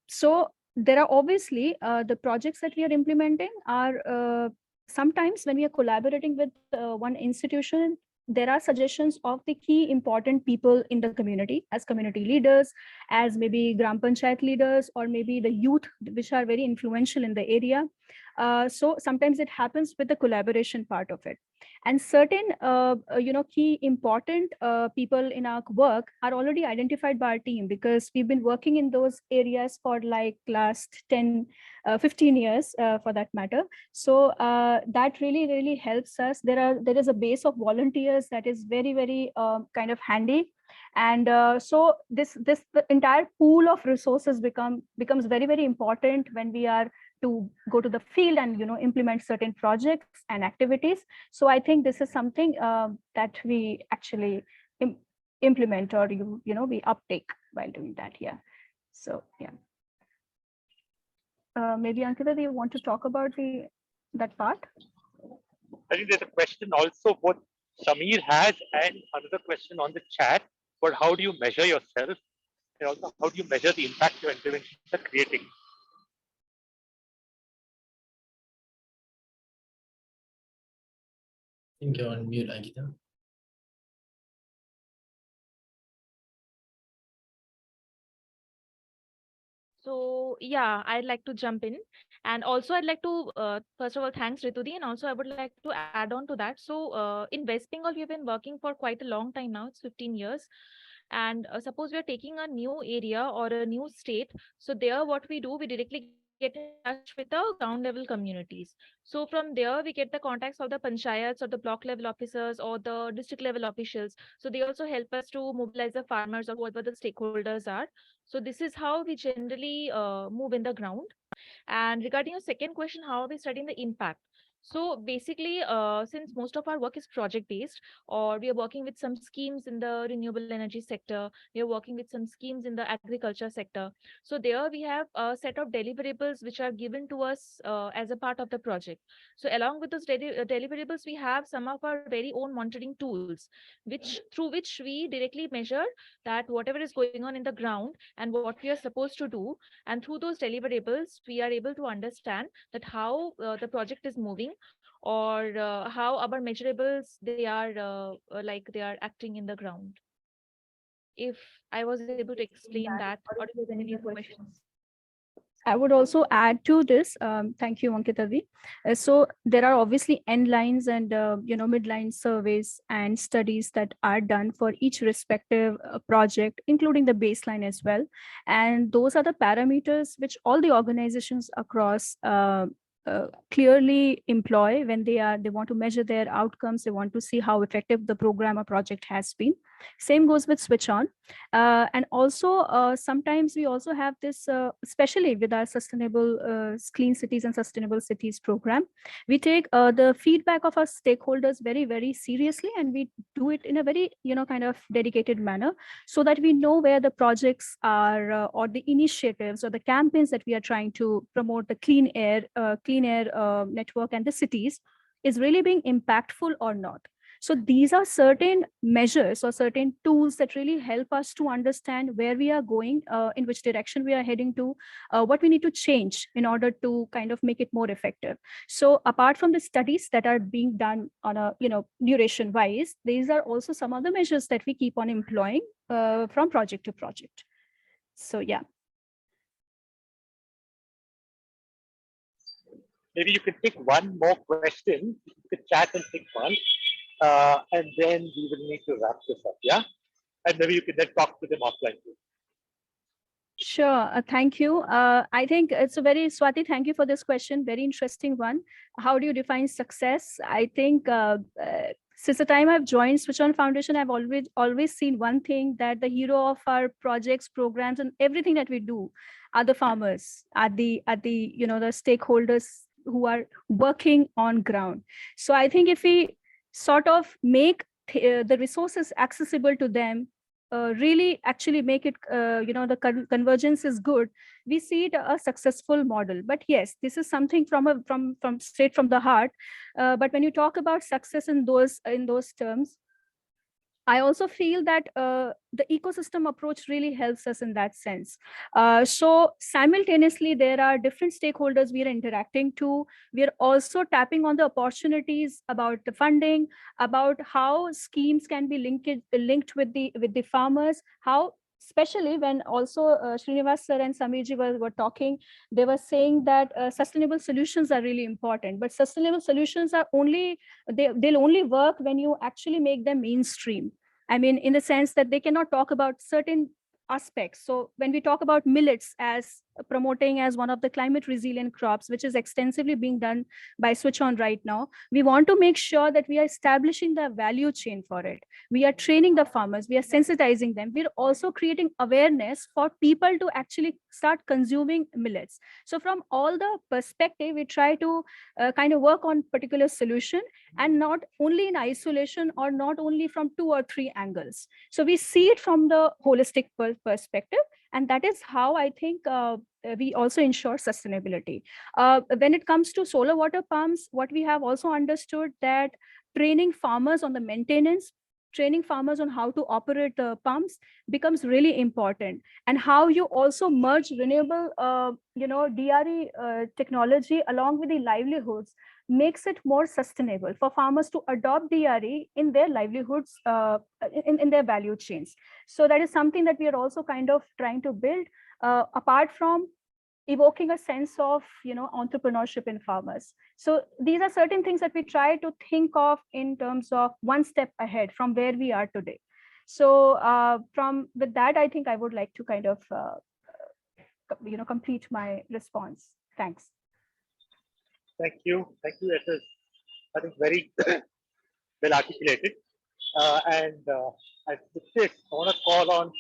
So there are obviously the projects that we are implementing are sometimes when we are collaborating with one institution, there are suggestions of the key important people in the community as community leaders, as maybe Gram Panchayat leaders, or maybe the youth, which are very influential in the area. So sometimes it happens with the collaboration part of it. And certain, key important people in our work are already identified by our team, because we've been working in those areas for like last 10, 15 years for that matter. So that really helps us. There is a base of volunteers that is very kind of handy. And so the entire pool of resources becomes very important when we are to go to the field and implement certain projects and activities. So I think this is something that we actually implement, or we uptake while doing that. Yeah. So yeah. Maybe Ankita, do you want to talk about that part? I think there's a question also both Samir has and another question on the chat. But how do you measure yourself? And also, how do you measure the impact your interventions are creating? I think you're on mute, Ankita. So yeah, I'd like to jump in. And also I'd like to, first of all, thanks Ritudi. And also I would like to add on to that. So in West Bengal, we've been working for quite a long time now. It's 15 years. And suppose we are taking a new area or a new state. So there, what we do, we directly get get in touch with the ground level communities. So from there, we get the contacts of the panchayats or the block level officers or the district level officials. So they also help us to mobilize the farmers or whatever the stakeholders are. So this is how we generally move in the ground. And regarding your second question, how are we studying the impact? So basically, since most of our work is project based, or we are working with some schemes in the renewable energy sector, we are working with some schemes in the agriculture sector. So there we have a set of deliverables which are given to us as a part of the project. So along with those deliverables, we have some of our very own monitoring tools, which through which we directly measure that whatever is going on in the ground and what we are supposed to do, and through those deliverables we are able to understand that how the project is moving, or how our measurables they are like they are acting in the ground. If I was able to explain that, or if there's any other questions. I would also add to this. Thank you, Ankitavi. So there are obviously end lines and midline surveys and studies that are done for each respective project, including the baseline as well. And those are the parameters which all the organizations across clearly employ when they want to measure their outcomes. They want to see how effective the program or project has been. Same goes with switch on. And also sometimes we also have this, especially with our sustainable clean cities and sustainable cities program, we take the feedback of our stakeholders very, very seriously, and we do it in a very kind of dedicated manner, so that we know where the projects are or the initiatives or the campaigns that we are trying to promote the clean air network and the cities is really being impactful or not. So these are certain measures or certain tools that really help us to understand where we are going, in which direction we are heading to, what we need to change in order to kind of make it more effective. So apart from the studies that are being done on a duration wise, these are also some of the measures that we keep on employing from project to project. So yeah. Maybe you could pick one more question. You could chat and pick one, and then we will need to wrap this up. Yeah, and maybe you could then talk to them offline too. Sure. Thank you. I think it's a very, Swati, thank you for this question. Very interesting one. How do you define success? I think since the time I've joined Switch On Foundation, I've always seen one thing, that the hero of our projects, programs, and everything that we do are the farmers, are the the stakeholders who are working on ground. So I think if we sort of make the resources accessible to them, really actually make it, the convergence is good, we see it a successful model. But yes, this is something from straight from the heart. But when you talk about success in those terms, I also feel that the ecosystem approach really helps us in that sense. So simultaneously, there are different stakeholders we are interacting to. We are also tapping on the opportunities about the funding, about how schemes can be linked with the farmers, how, especially when also Srinivas sir and Samirji were talking, they were saying that sustainable solutions are really important, but sustainable solutions are they'll only work when you actually make them mainstream. I mean, in the sense that they cannot talk about certain aspects. So when we talk about millets as promoting as one of the climate resilient crops, which is extensively being done by Switch On right now, we want to make sure that we are establishing the value chain for it. We are training the farmers, we are sensitizing them. We're also creating awareness for people to actually start consuming millets. So from all the perspective, we try to kind of work on particular solution, and not only in isolation or not only from 2 or 3 angles. So we see it from the holistic perspective, and that is how I think we also ensure sustainability. When it comes to solar water pumps, what we have also understood that training farmers on the maintenance, training farmers on how to operate the pumps becomes really important, and how you also merge renewable DRE technology along with the livelihoods makes it more sustainable for farmers to adopt DRE in their livelihoods, in their value chains. So that is something that we are also kind of trying to build, apart from evoking a sense of entrepreneurship in farmers. So these are certain things that we try to think of in terms of one step ahead from where we are today. So with that, I think I would like to kind of complete my response. Thanks. Thank you. Thank you. It is, I think, very well articulated. And with this, I want to call on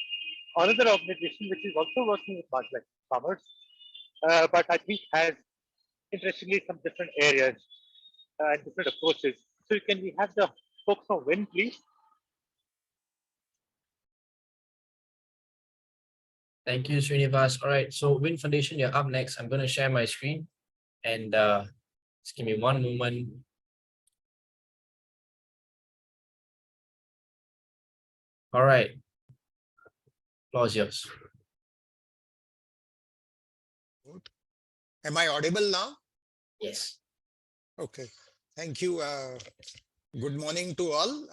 another organization which is also working with marginalized farmers, but I think has interestingly some different areas and different approaches. So can we have the folks from WIN, please? Thank you, Srinivas. All right, so WIN Foundation, you're up next. I'm going to share my screen, and just give me one moment. All right, floor is yours. Am I audible now? Yes. Okay, thank you. Good morning to all.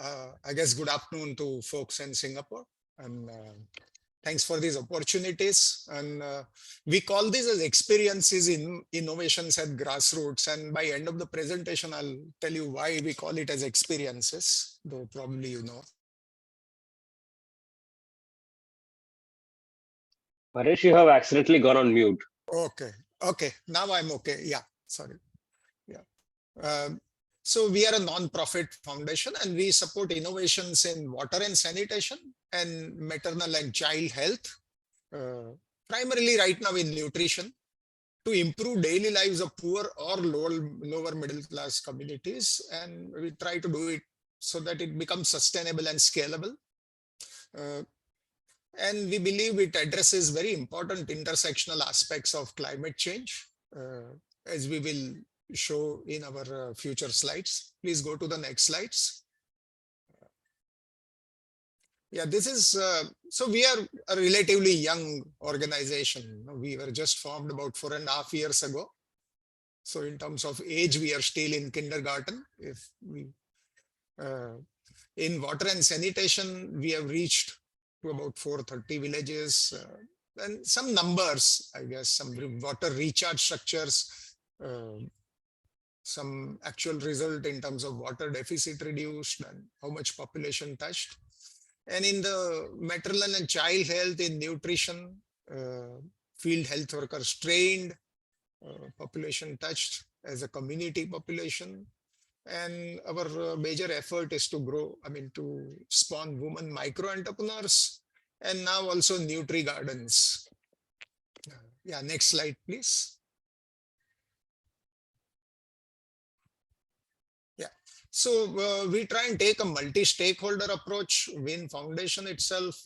I guess good afternoon to folks in Singapore. And thanks for these opportunities. And we call these as experiences in innovations at grassroots. And by end of the presentation, I'll tell you why we call it as experiences, though probably you know. Paresh, you have accidentally gone on mute. Okay. Okay. Now I'm okay. Yeah. Sorry. Yeah. So we are a non-profit foundation and we support innovations in water and sanitation and maternal and child health, primarily right now in nutrition, to improve daily lives of poor or lower middle class communities. And we try to do it so that it becomes sustainable and scalable. And we believe it addresses very important intersectional aspects of climate change, as we will show in our future slides. Please go to the next slides. Yeah, this is, so we are a relatively young organization. We were just formed about 4.5 years ago. So in terms of age, we are still in kindergarten. If we, in water and sanitation, we have reached to about 430 villages and some numbers, I guess, some water recharge structures, some actual result in terms of water deficit reduced and how much population touched. And in the maternal and child health, in nutrition, field health workers trained, population touched as a community population. And our major effort is to grow, to spawn women micro-entrepreneurs and now also Nutri Gardens. Yeah, next slide, please. Yeah, so we try and take a multi-stakeholder approach. WIN Foundation itself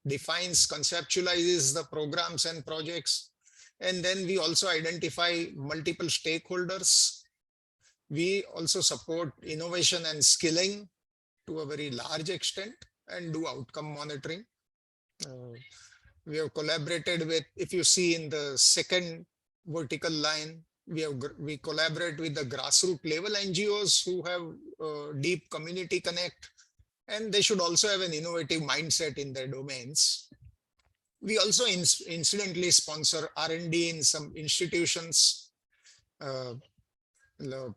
defines, conceptualizes the programs and projects. And then we also identify multiple stakeholders. We also support innovation and skilling to a very large extent and do outcome monitoring. We have collaborated with, if you see in the second vertical line, we collaborate with the grassroots level NGOs who have deep community connect, and they should also have an innovative mindset in their domains. We also incidentally sponsor R&D in some institutions.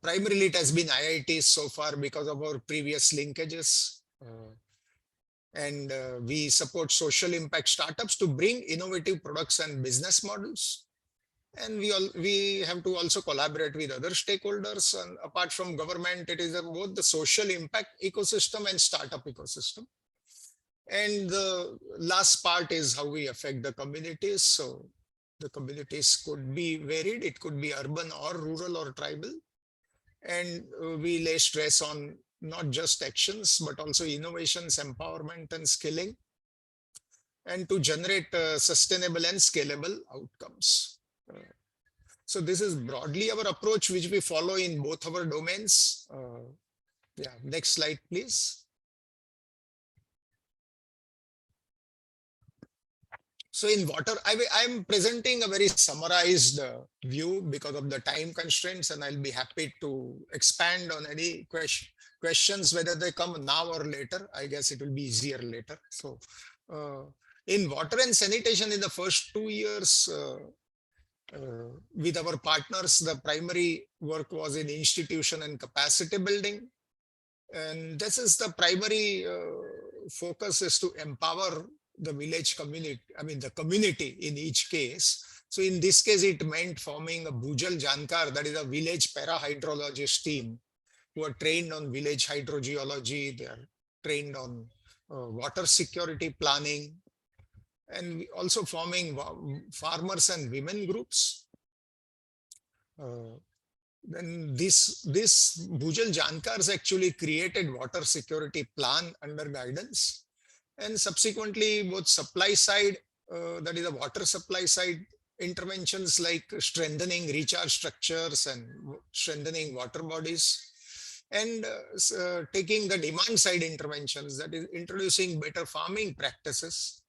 Primarily, it has been IITs so far because of our previous linkages. And we support social impact startups to bring innovative products and business models. And we have to also collaborate with other stakeholders. And apart from government, it is both the social impact ecosystem and startup ecosystem. And the last part is how we affect the communities. So the communities could be varied. It could be urban or rural or tribal. And we lay stress on not just actions, but also innovations, empowerment, and skilling, and to generate sustainable and scalable outcomes. So this is broadly our approach, which we follow in both our domains. Yeah, next slide, please. So in water, I'm presenting a very summarized view because of the time constraints, and I'll be happy to expand on any questions, whether they come now or later. I guess it will be easier later. So in water and sanitation, in the first 2 years, with our partners, the primary work was in institution and capacity building. And this is the primary focus, is to empower the village community, the community in each case, So in this case, it meant forming a Bhujal Jankar, that is a village para-hydrologist team who are trained on village hydrogeology. They are trained on water security planning, and also forming farmers and women groups. Then this Bhujal Jankars actually created water security plan under guidance, and subsequently both supply side, that is the water supply side interventions like strengthening recharge structures and strengthening water bodies, and taking the demand side interventions, that is introducing better farming practices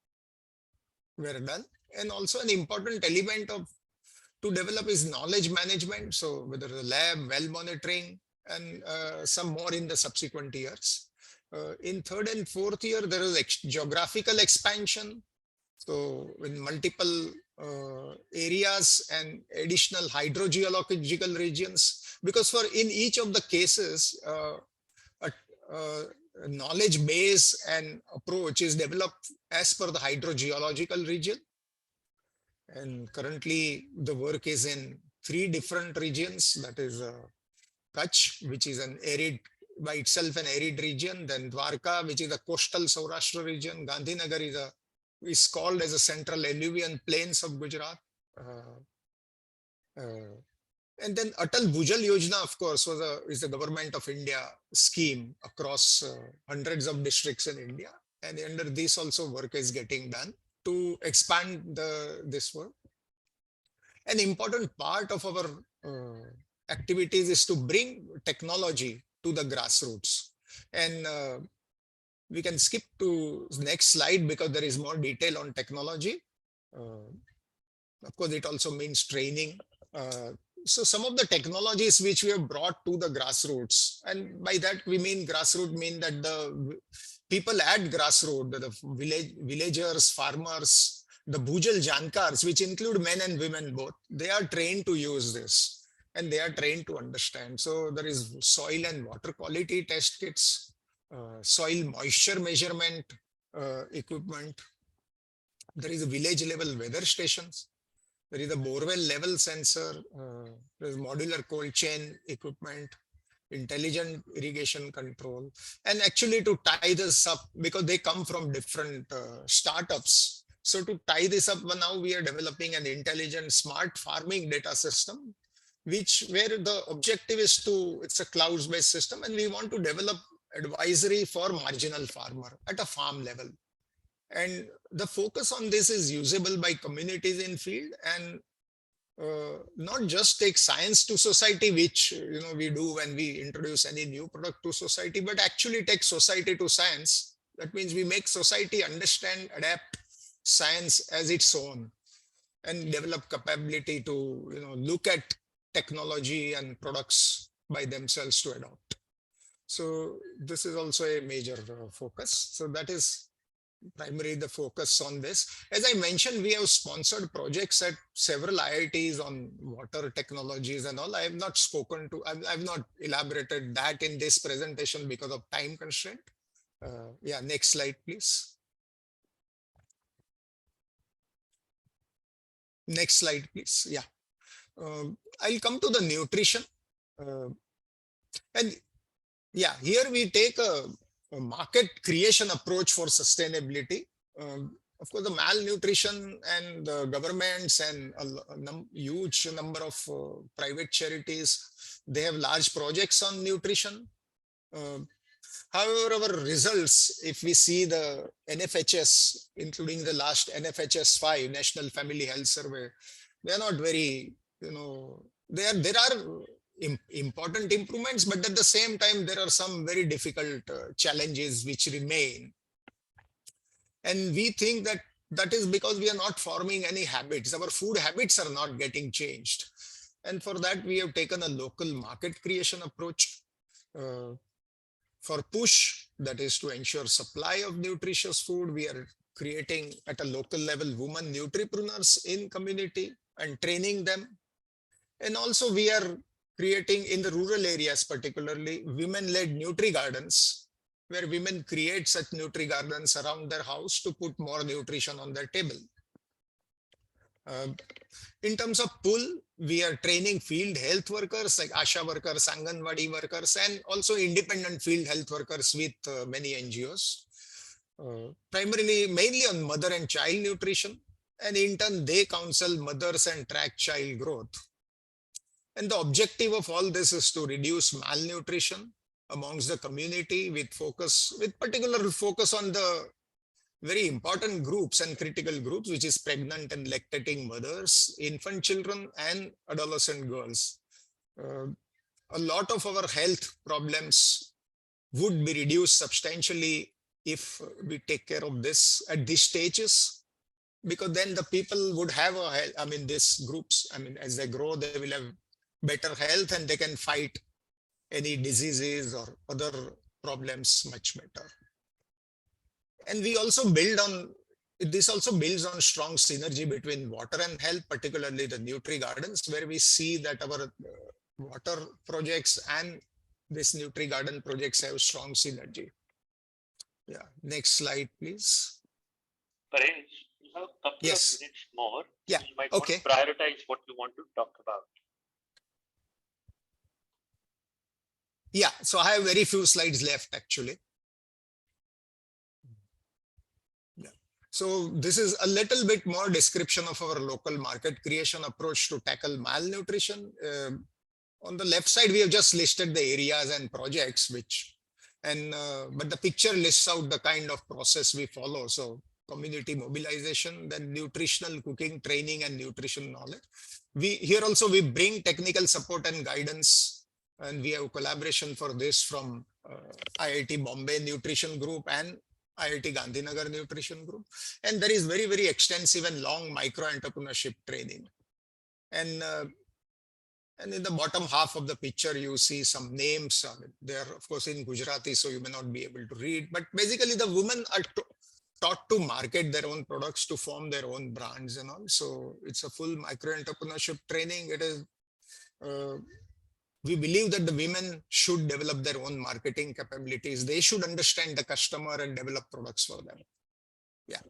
were done. And also an important element of to develop is knowledge management. So whether the lab, well monitoring, and some more in the subsequent years. In third and fourth year, there is geographical expansion. So in multiple areas and additional hydrogeological regions, because for in each of the cases, a knowledge base and approach is developed as per the hydrogeological region. And currently the work is in 3 different regions, that is Kutch, which is an arid by itself, an arid region, then Dwarka, which is a coastal Saurashtra region, Gandhinagar is called as a central alluvial plains of Gujarat. And then Atal Bhujal Yojana, of course, is the government of India scheme across hundreds of districts in India. And under this also work is getting done to expand this work. An important part of our activities is to bring technology to the grassroots. And we can skip to the next slide because there is more detail on technology. Of course, it also means training. So some of the technologies which we have brought to the grassroots, and by that we mean grassroots mean that the people at grassroots, the villagers, farmers, the Bhujal Jankars, which include men and women both, they are trained to use this and they are trained to understand. So there is soil and water quality test kits, soil moisture measurement equipment. There is a village level weather stations. There is a borewell level sensor. There is modular cold chain equipment, intelligent irrigation control. And actually to tie this up, because they come from different startups. So to tie this up, now we are developing an intelligent smart farming data system, where the objective is it's a cloud-based system, and we want to develop advisory for marginal farmer at a farm level. And the focus on this is usable by communities in field, and not just take science to society, which we do when we introduce any new product to society, but actually take society to science. That means we make society understand, adapt science as its own, and develop capability to look at technology and products by themselves to adopt. So this is also a major focus. So that is primarily the focus on this. As I mentioned, we have sponsored projects at several IITs on water technologies and all. I have not I've not elaborated that in this presentation because of time constraint. Yeah, next slide, please. Next slide, please. Yeah. I'll come to the nutrition. And yeah, here we take a market creation approach for sustainability. Of course, the malnutrition and the governments and a huge number of private charities, they have large projects on nutrition. However, our results, if we see the NFHS, including the last NFHS 5, National Family Health Survey, they are not very, there are important improvements, but at the same time, there are some very difficult challenges which remain. And we think that is because we are not forming any habits. Our food habits are not getting changed. And for that, we have taken a local market creation approach. For push, that is to ensure supply of nutritious food, we are creating at a local level women nutripreneurs in community and training them. And also we are creating in the rural areas, particularly women-led nutri gardens, where women create such nutri gardens around their house to put more nutrition on their table. In terms of pull, we are training field health workers like ASHA workers, Anganwadi workers, and also independent field health workers with many NGOs. Primarily, mainly on mother and child nutrition. And in turn, they counsel mothers and track child growth. And the objective of all this is to reduce malnutrition amongst the community with particular focus on the very important groups and critical groups, which is pregnant and lactating mothers, infant children, and adolescent girls. A lot of our health problems would be reduced substantially if we take care of this at these stages, because then the people would have these groups, as they grow, they will have better health and they can fight any diseases or other problems much better. And we also this also builds on strong synergy between water and health, particularly the Nutri Gardens, where we see that our water projects and this Nutri Garden projects have strong synergy. Yeah, next slide, please. Paresh, you have a couple Yes. of minutes more. Yeah, You might okay. want to prioritize what you want to talk about. Yeah, so I have very few slides left actually. So this is a little bit more description of our local market creation approach to tackle malnutrition. On the left side, we have just listed the areas and projects, but the picture lists out the kind of process we follow. So community mobilization, then nutritional cooking, training, and nutrition knowledge. Here also we bring technical support and guidance, and we have collaboration for this from IIT Bombay Nutrition Group and IIT Gandhinagar Nutrition Group. And there is very, very extensive and long micro-entrepreneurship training. And in the bottom half of the picture, you see some names. They are, of course, in Gujarati, so you may not be able to read. But basically, the women are taught to market their own products, to form their own brands and all. So it's a full micro-entrepreneurship training. It is... we believe that the women should develop their own marketing capabilities. They should understand the customer and develop products for them. Yeah.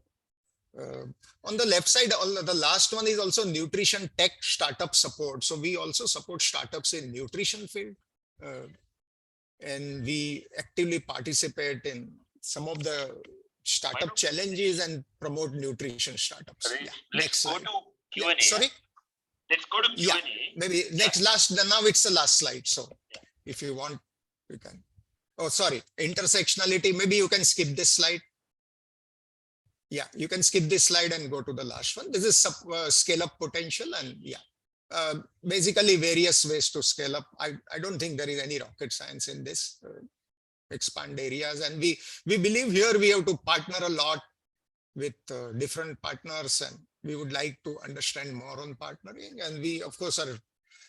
On the left side, the last one is also nutrition tech startup support. So we also support startups in nutrition field. And we actively participate in some of the startup challenges and promote nutrition startups. Yeah. Next slide. Go to Q&A. Yeah, sorry? Let's go to Q&A. Yeah, maybe now it's the last slide. So if you want, you can. Oh, sorry, intersectionality. Maybe you can skip this slide. Yeah, you can skip this slide and go to the last one. This is scale up potential, and yeah, basically various ways to scale up. I don't think there is any rocket science in this. Expand areas, and we believe here we have to partner a lot with different partners, and we would like to understand more on partnering. And we, of course, are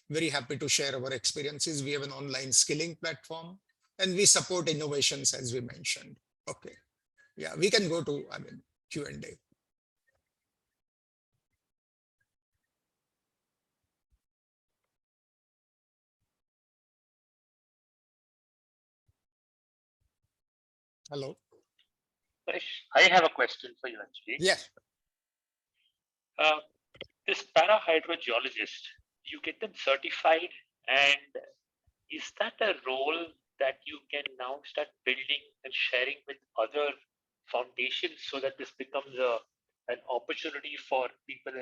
very happy to share our experiences. We have an online skilling platform, and we support innovations, as we mentioned. Okay. Yeah, we can go to, Q&A. Hello. I have a question for you, actually. Yes. This para-hydrogeologist, you get them certified, and is that a role that you can now start building and sharing with other foundations so that this becomes an opportunity for people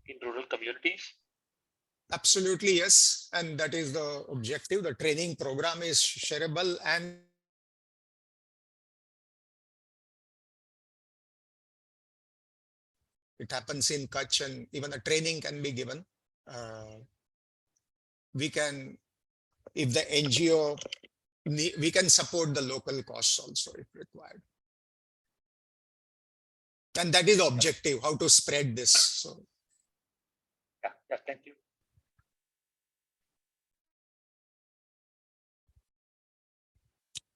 in rural communities? Absolutely, yes. And that is the objective. The training program is shareable, and it happens in Kutch, and even a training can be given. We can, if the NGO, we can support the local costs also if required. And that is the objective, how to spread this. So. Yeah, thank you.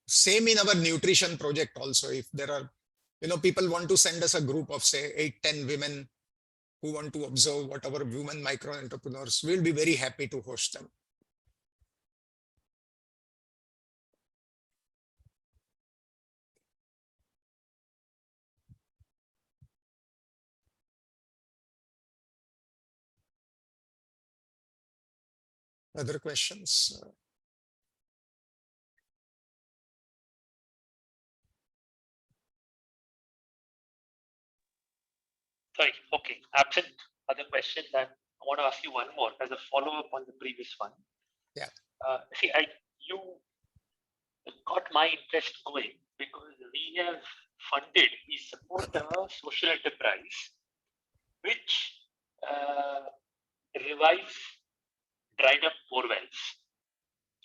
Same in our nutrition project also. If there are, people want to send us a group of say 8-10 women who want to observe what our women micro entrepreneurs, we'll be very happy to host them. Other questions? Sorry, okay. Absent other questions, I want to ask you one more as a follow-up on the previous one. Yeah. See, you got my interest going because we support a social enterprise which revives dried up bore wells.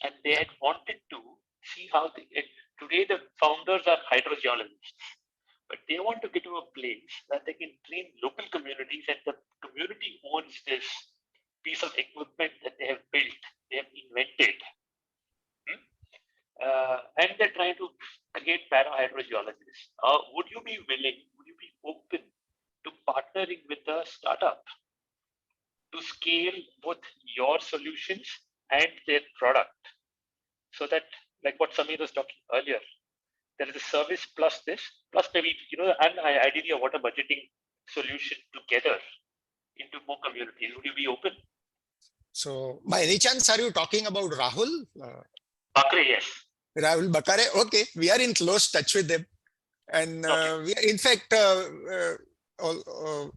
And they had wanted to see how today the founders are hydrogeologists, but they want to get to a place that they can train local communities, and the community owns this piece of equipment that they have built, they have invented. And they're trying to create para-hydrogeologists. Would you be open to partnering with a startup to scale both your solutions and their product? So that, like what Samir was talking earlier, there is a service plus this, plus maybe, and ideally a water budgeting solution together into more communities. Would you be open? So, by any chance, are you talking about Rahul? Bakre, yes. Rahul Bakare? Okay, we are in close touch with them. And we are, in fact,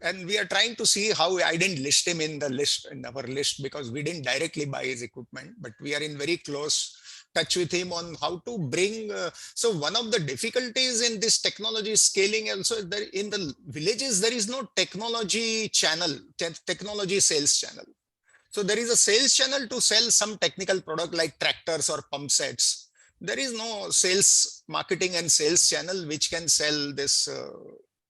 and we are trying to see how I didn't list him in our list because we didn't directly buy his equipment, but we are in very close touch with him on how to bring. So one of the difficulties in this technology scaling also is that in the villages, there is no technology channel, technology sales channel. So there is a sales channel to sell some technical product like tractors or pump sets. There is no sales, marketing and sales channel which can sell this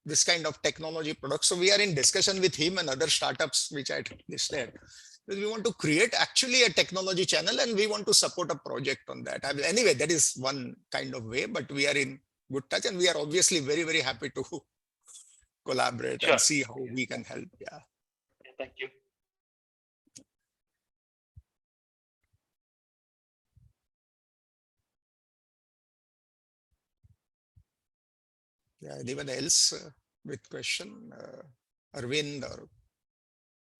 this kind of technology product. So we are in discussion with him and other startups which I listed. We want to create actually a technology channel and we want to support a project on that. Anyway, that is one kind of way, but we are in good touch and we are obviously very, very happy to collaborate and see how we can help. Yeah. Thank you. Yeah, anyone else with question? Arvind or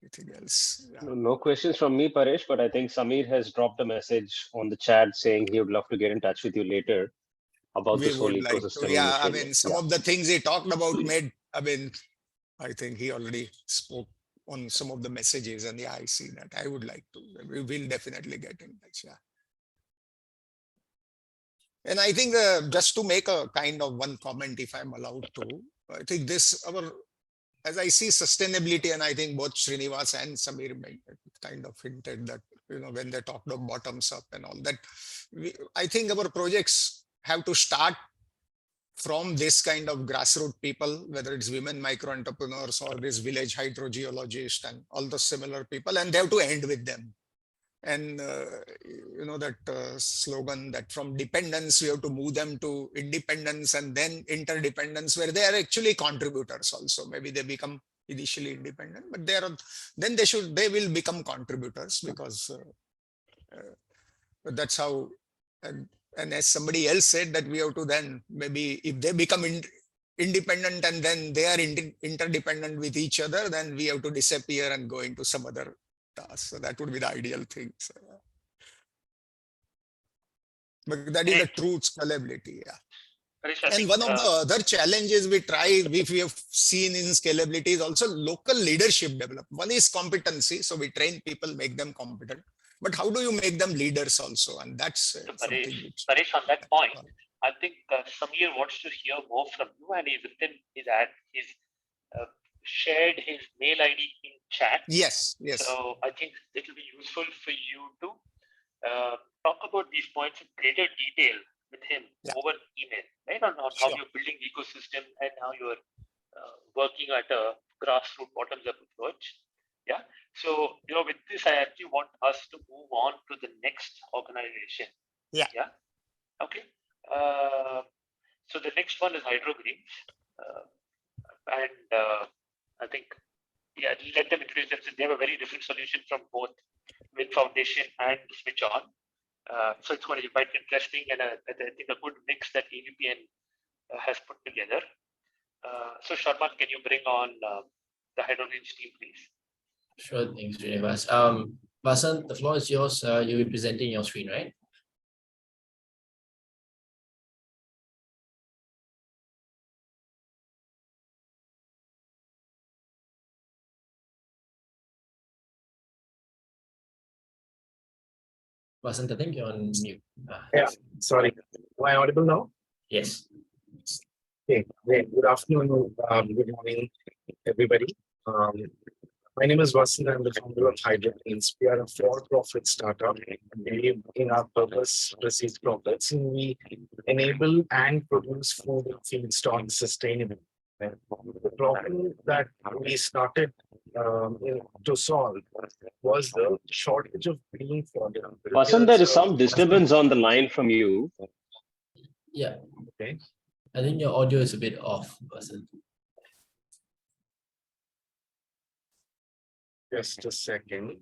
anything else? Yeah. No questions from me, Paresh, but I think Samir has dropped a message on the chat saying he would love to get in touch with you later about We this whole would like to, ecosystem. yeah, I mean, some of the things he talked about I think he already spoke on some of the messages and yeah, I see that. I would like to, we will definitely get in touch, yeah. And I think just to make a kind of one comment, if I'm allowed to, I think as I see sustainability, and I think both Srinivas and Samir kind of hinted that, when they talked of bottoms up and all that, I think our projects have to start from this kind of grassroots people, whether it's women micro entrepreneurs or this village hydrogeologist and all the similar people, and they have to end with them. And that slogan that from dependence we have to move them to independence and then interdependence, where they are actually contributors also. Maybe they become initially independent, but they will become contributors because that's how. And as somebody else said, that we have to then maybe if they become independent and then they are interdependent with each other, then we have to disappear and go into some other task. So that would be the ideal thing. So, but that is the true scalability. Yeah. And one of the other challenges we have seen in scalability is also local leadership development. One is competency. So we train people, make them competent. But how do you make them leaders also? And that's something which... Paresh, on that point, I think Samir wants to hear more from you, and he's written he's shared his mail ID in chat. Yes. So I think it will be useful for you to talk about these points in greater detail with him over email, right? On how you're building the ecosystem and how you're working at a grassroots bottoms-up approach. Yeah. So, with this, I actually want us to move on to the next organization. Yeah. Okay. So the next one is Hydrogreens. And I think, let them introduce themselves. They have a very different solution from both Wind Foundation and Switch On. So it's going to be quite interesting, and I think a good mix that AVPN has put together. So Sharman, can you bring on the Hydrogreens team, please? Sure, thanks, Srinivas. Vasant, the floor is yours. You'll be presenting your screen, right? Vasant, I think you're on mute. Yeah, sorry. Am I audible now? Yes. Okay, great. Good afternoon, good morning, everybody. My name is Vasan. I'm the founder of Hydroplanes. We are a for-profit startup. We, in our purpose, receive profits, and we enable and produce food and feedstock sustainably. The problem that we started to solve was the shortage of green fodder. Vasant, there is some disturbance on the line from you. Yeah. Okay. I think your audio is a bit off, Vasant. Just a second.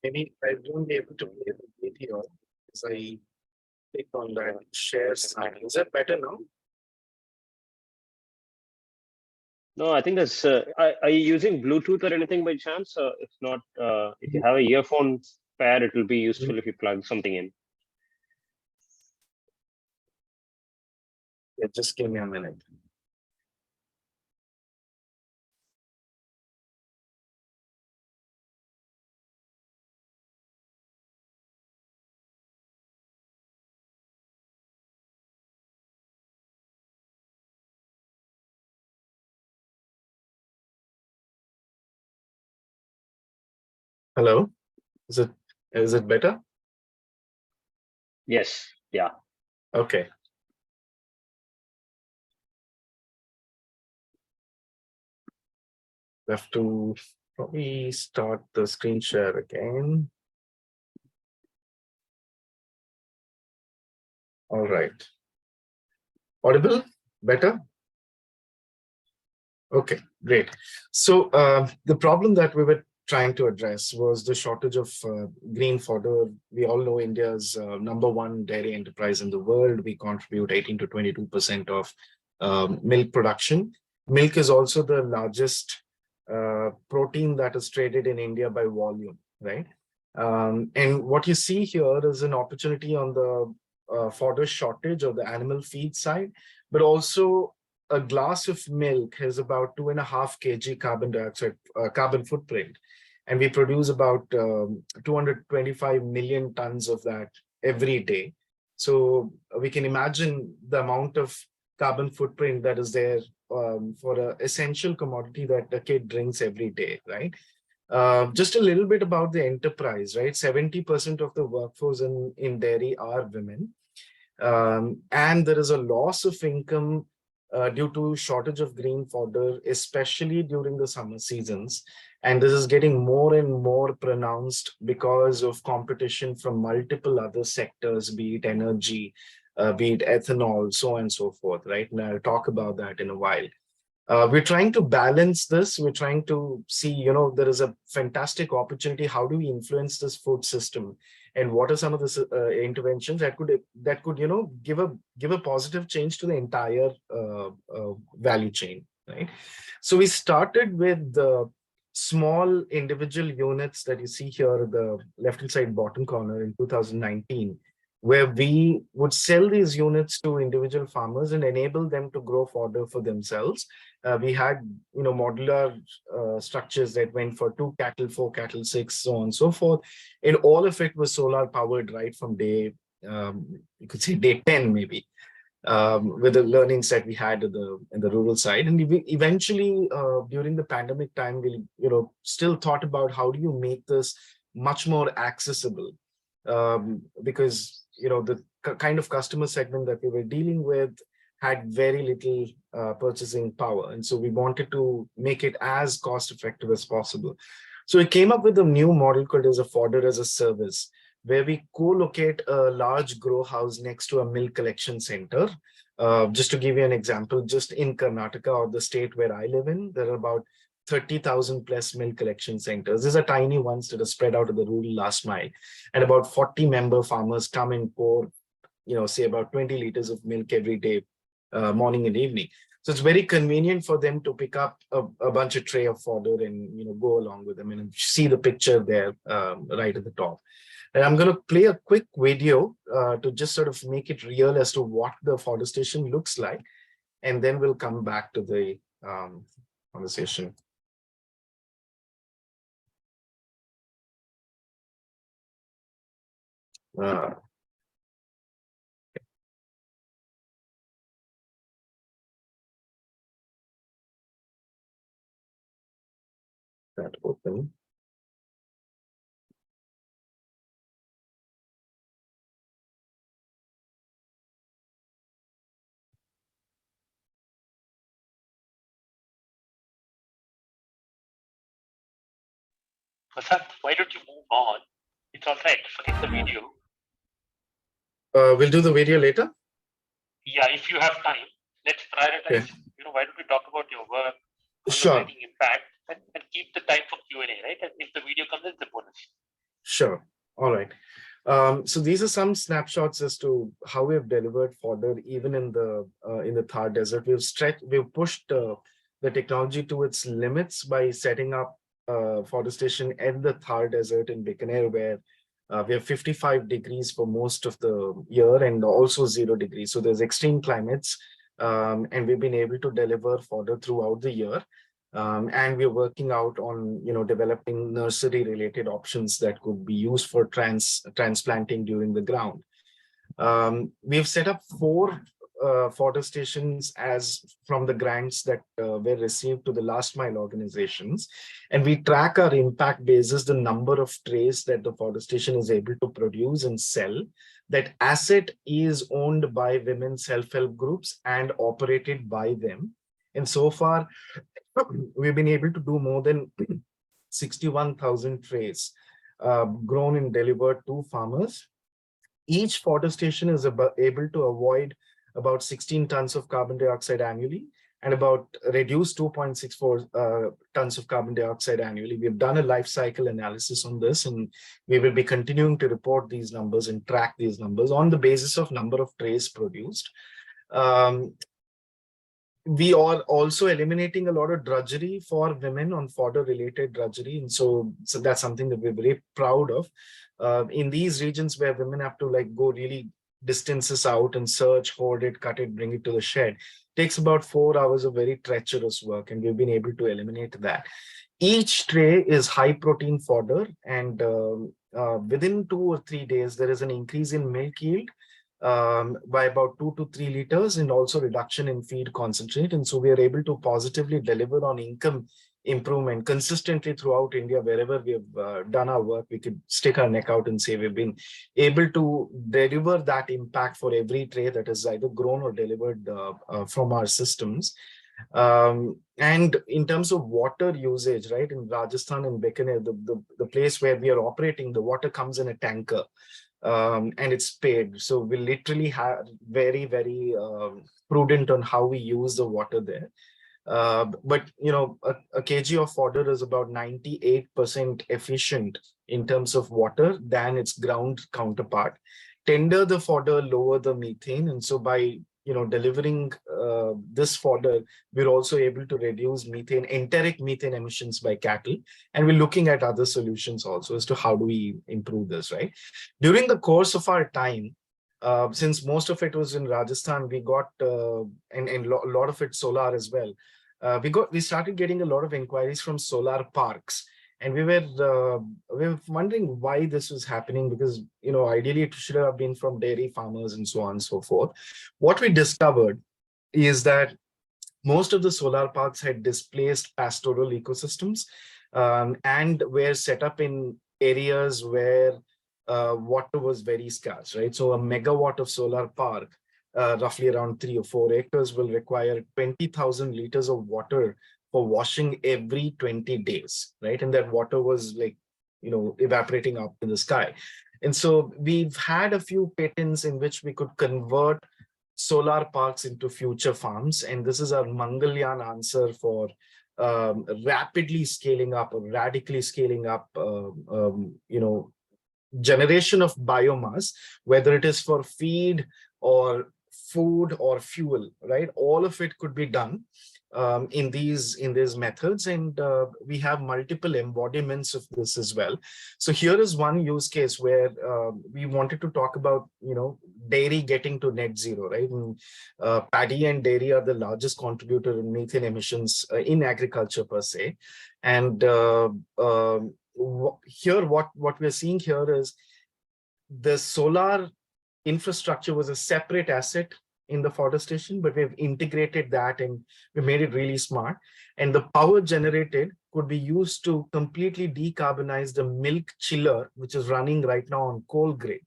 Maybe I won't be able to play the video because I click on that share sign. Is that better now? No, I think that's. Are you using Bluetooth or anything by chance? If not, if you have a earphone pair, it will be useful if you plug something in. Yeah, just give me a minute. Hello, is it better? Yes. Yeah. Okay. I have to probably start the screen share again. All right. Audible? Better? Okay, great. So the problem that we were trying to address was the shortage of green fodder. We all know India's #1 dairy enterprise in the world. We contribute 18 to 22% of milk production. Milk is also the largest protein that is traded in India by volume, right? And what you see here is an opportunity on the fodder shortage or the animal feed side, but also a glass of milk has about 2.5 kg carbon dioxide carbon footprint, and we produce about 225 million tons of that every day. So we can imagine the amount of carbon footprint that is there for an essential commodity that a kid drinks every day, right? Just a little bit about the enterprise, right? 70% of the workforce in dairy are women. And there is a loss of income due to shortage of green fodder, especially during the summer seasons. And this is getting more and more pronounced because of competition from multiple other sectors, be it energy, be it ethanol, so on and so forth, right? And I'll talk about that in a while. We're trying to balance this. We're trying to see, there is a fantastic opportunity. How do we influence this food system? And what are some of the interventions that could give a positive change to the entire value chain, right? So we started with the small individual units that you see here at the left-hand side bottom corner in 2019, where we would sell these units to individual farmers and enable them to grow fodder for themselves. We had, modular structures that went for 2 cattle, 4 cattle, 6, so on and so forth. And all of it was solar powered right from day, you could say day 10 maybe, with the learnings that we had in the rural side. And we eventually, during the pandemic time, we, still thought about how do you make this much more accessible, because, the kind of customer segment that we were dealing with had very little purchasing power. And so we wanted to make it as cost effective as possible. So we came up with a new model called as a fodder as a service, where we co-locate a large grow house next to a milk collection center. Just to give you an example, just in Karnataka, or the state where I live in, there are about 30,000 plus milk collection centers. These are tiny ones that are spread out of the rural last mile. And about 40 member farmers come and pour say about 20 liters of milk every day, morning and evening. So it's very convenient for them to pick up a bunch of tray of fodder and go along with them. And see the picture there right at the top. And I'm going to play a quick video to just sort of make it real as to what the fodder station looks like. And then we'll come back to the conversation. That open. Vasant, why don't you move on? It's all right. Forget the video. We'll do the video later. Yeah, if you have time, let's prioritize. Okay. Why don't we talk about your work, Sure. creating impact, and keep the time for Q&A, right? And if the video comes, it's a bonus. Sure. All right. So these are some snapshots as to how we've delivered fodder even in the Thar Desert. We've pushed the technology to its limits by setting up fodder station at the Thar Desert in Bikaner, where we have 55 degrees for most of the year and also 0 degrees. So there's extreme climates, and we've been able to deliver fodder throughout the year. And we're working out on, developing nursery-related options that could be used for transplanting during the ground. We've set up 4 fodder stations as from the grants that were received to the last mile organizations, and we track our impact basis the number of trays that the fodder station is able to produce and sell. That asset is owned by women's self-help groups and operated by them. And so far, we've been able to do more than 61,000 trays grown and delivered to farmers. Each fodder station is able to avoid about 16 tons of carbon dioxide annually and about reduce 2.64 tons of carbon dioxide annually. We've done a life cycle analysis on this, and we will be continuing to report these numbers and track these numbers on the basis of number of trays produced. We are also eliminating a lot of drudgery for women on fodder related drudgery. And so that's something that we're very proud of. In these regions where women have to go really distances out and search, hoard it, cut it, bring it to the shed, takes about 4 hours of very treacherous work, and we've been able to eliminate that. Each tray is high protein fodder, and within 2 or 3 days, there is an increase in milk yield by about 2 to 3 liters, and also reduction in feed concentrate. And so we are able to positively deliver on income improvement consistently throughout India. Wherever we have done our work, we could stick our neck out and say we've been able to deliver that impact for every tray that is either grown or delivered from our systems. And in terms of water usage, right, in Rajasthan and Bikaner, the place where we are operating, the water comes in a tanker. And it's paid. So we literally have very, very prudent on how we use the water there. But a kg of fodder is about 98% efficient in terms of water than its ground counterpart. Tender the fodder, lower the methane, and so by delivering this fodder, we're also able to reduce enteric methane emissions by cattle. And we're looking at other solutions also as to how do we improve this, right? During the course of our time, since most of it was in Rajasthan, we got, and a lot of it solar as well, we started getting a lot of inquiries from solar parks. And we were wondering why this was happening, because ideally it should have been from dairy farmers and so on and so forth. What we discovered is that most of the solar parks had displaced pastoral ecosystems and were set up in areas where water was very scarce, right? So a megawatt of solar park, roughly around 3 or 4 acres, will require 20,000 liters of water for washing every 20 days, right? And that water was evaporating up in the sky. And so we've had a few patents in which we could convert solar parks into future farms. And this is our Mangalyaan answer for rapidly scaling up or radically scaling up, generation of biomass, whether it is for feed or food or fuel, right? All of it could be done in these methods, and we have multiple embodiments of this as well. So here is one use case where we wanted to talk about, dairy getting to net zero, right? And, paddy and dairy are the largest contributor in methane emissions in agriculture per se, and here what we're seeing here is the solar infrastructure was a separate asset in the forestation, but we've integrated that and we made it really smart. And the power generated could be used to completely decarbonize the milk chiller, which is running right now on coal grid.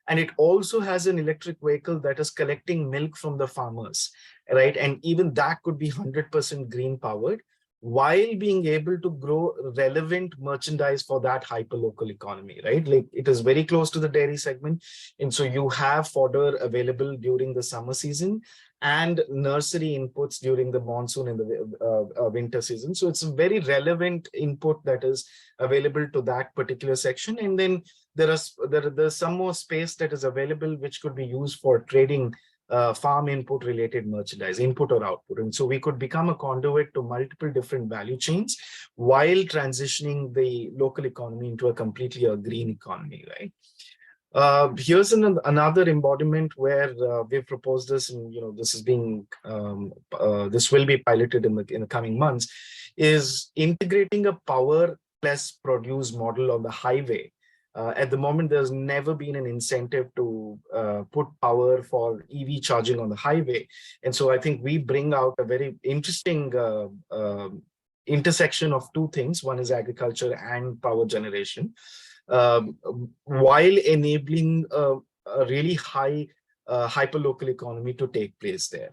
And it also has an electric vehicle that is collecting milk from the farmers, right? And even that could be 100% green powered, while being able to grow relevant merchandise for that hyperlocal economy, right? Like it is very close to the dairy segment. And so you have fodder available during the summer season and nursery inputs during the monsoon and the winter season. So it's a very relevant input that is available to that particular section. And then there's some more space that is available, which could be used for trading farm input related merchandise, input or output. And so we could become a conduit to multiple different value chains while transitioning the local economy into a completely green economy, right? Here's another embodiment where we've proposed this, and this is being this will be piloted in the coming months, is integrating a power plus produce model on the highway. At the moment, there's never been an incentive to put power for EV charging on the highway. And so I think we bring out a very interesting intersection of two things. One is agriculture and power generation, while enabling a really high hyperlocal economy to take place there,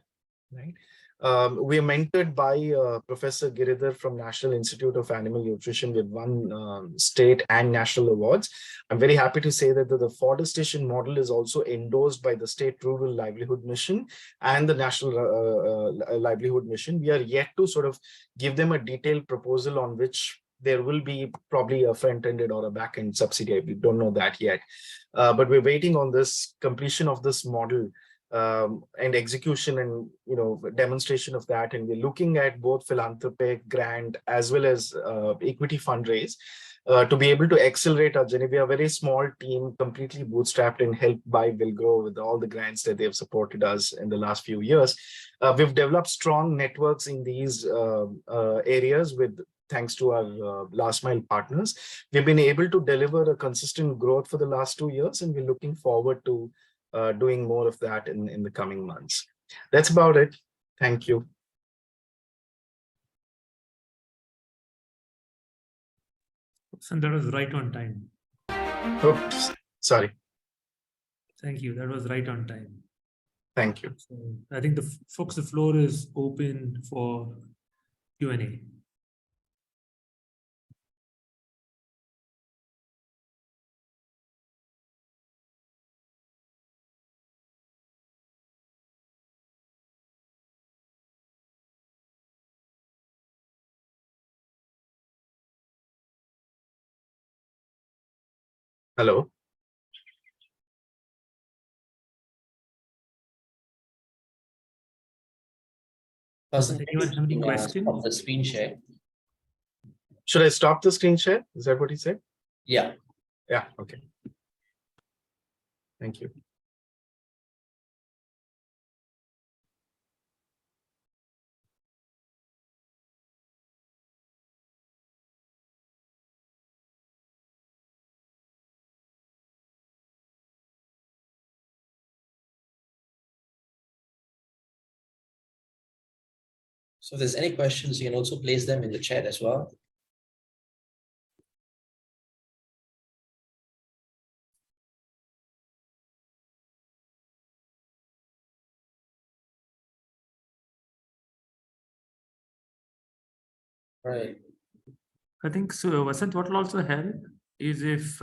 right? We are mentored by Professor Giridhar from National Institute of Animal Nutrition with won state and national awards. I'm very happy to say that the forestation model is also endorsed by the State Rural Livelihood Mission and the National Livelihood Mission. We are yet to sort of give them a detailed proposal on which there will be probably a front-ended or a back-end subsidy. We don't know that yet. But we're waiting on this completion of this model and execution and demonstration of that, and we're looking at both philanthropic grant as well as equity fundraise to be able to accelerate our journey. We are a very small team, completely bootstrapped and helped by Wilgrow with all the grants that they have supported us in the last few years. We've developed strong networks in these areas thanks to our last mile partners. We've been able to deliver a consistent growth for the last 2 years, and we're looking forward to doing more of that in the coming months. That's about it. Thank you. And that was right on time. Oops, sorry. Thank you. That was right on time. Thank you. So I think the floor is open for Q&A. Hello. Does anyone have any questions? Of the screen share. Should I stop the screen share? Is that what he said? Yeah. Yeah, okay. Thank you. So if there's any questions, you can also place them in the chat as well. Right. I think so. Vasant, what will also help is if